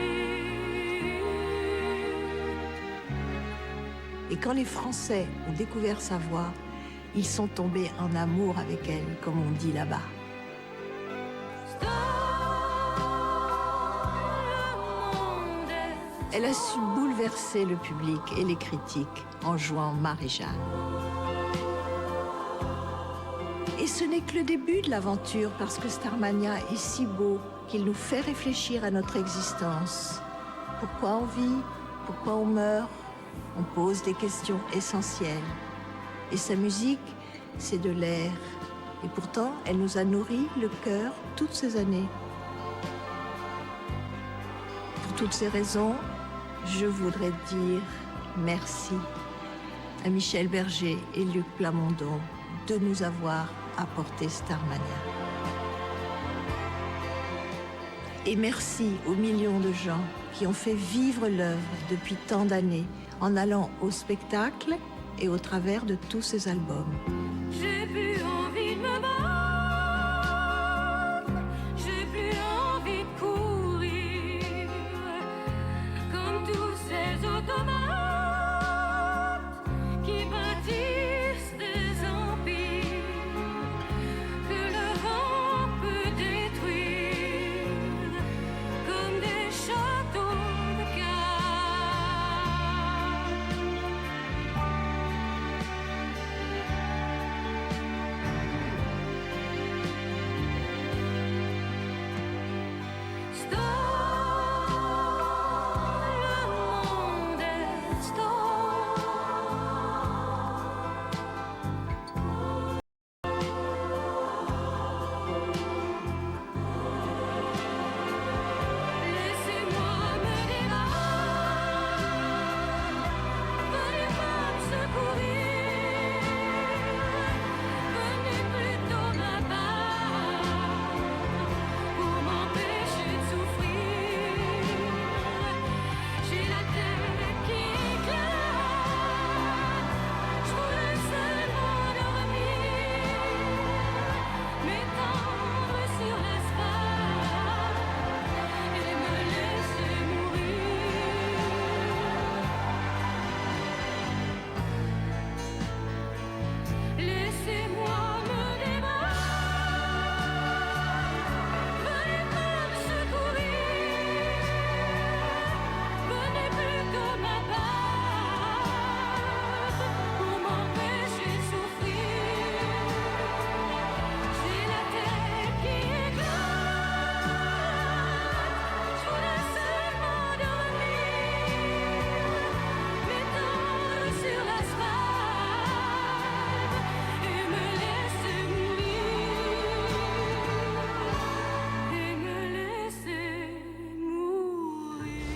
Speaker 1: Et quand les Français ont découvert sa voix, ils sont tombés en amour avec elle, comme on dit là-bas. Elle a su bouleverser le public et les critiques en jouant Marie-Jeanne. Et ce n'est que le début de l'aventure, parce que Starmania est si beau qu'il nous fait réfléchir à notre existence. Pourquoi on vit? Pourquoi on meurt? On pose des questions essentielles. Et sa musique, c'est de l'air. Et pourtant, elle nous a nourri le cœur toutes ces années. Pour toutes ces raisons, je voudrais dire merci à Michel Berger et Luc Plamondon de nous avoir apporté Starmania. Et merci aux millions de gens qui ont fait vivre l'œuvre depuis tant d'années en allant au spectacle et au travers de tous ces albums.
Speaker 3: J'ai plus envie de me battre, j'ai plus envie de courir, comme tous ces automates qui bâtissent des empires que le vent peut détruire, comme des châteaux de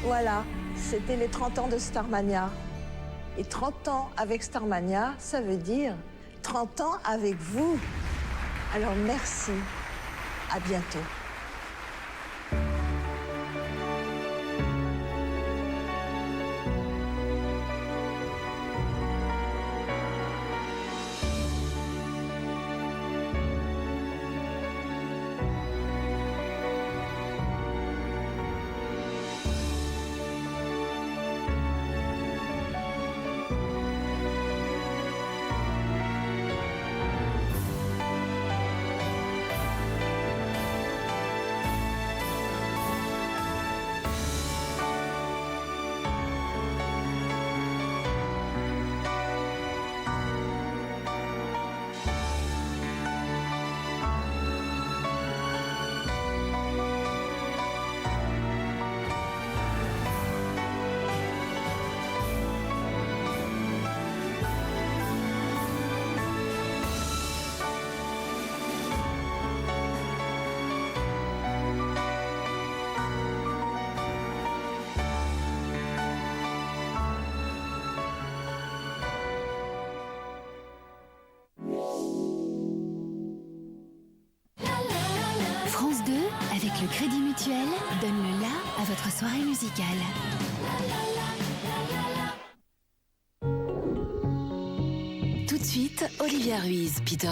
Speaker 1: Voilà, c'était les 30 ans de Starmania. Et 30 ans avec Starmania, ça veut dire 30 ans avec vous. Alors merci, à bientôt.
Speaker 4: le Crédit Mutuel donne le la à votre soirée musicale. Tout de suite, Olivia Ruiz, Peter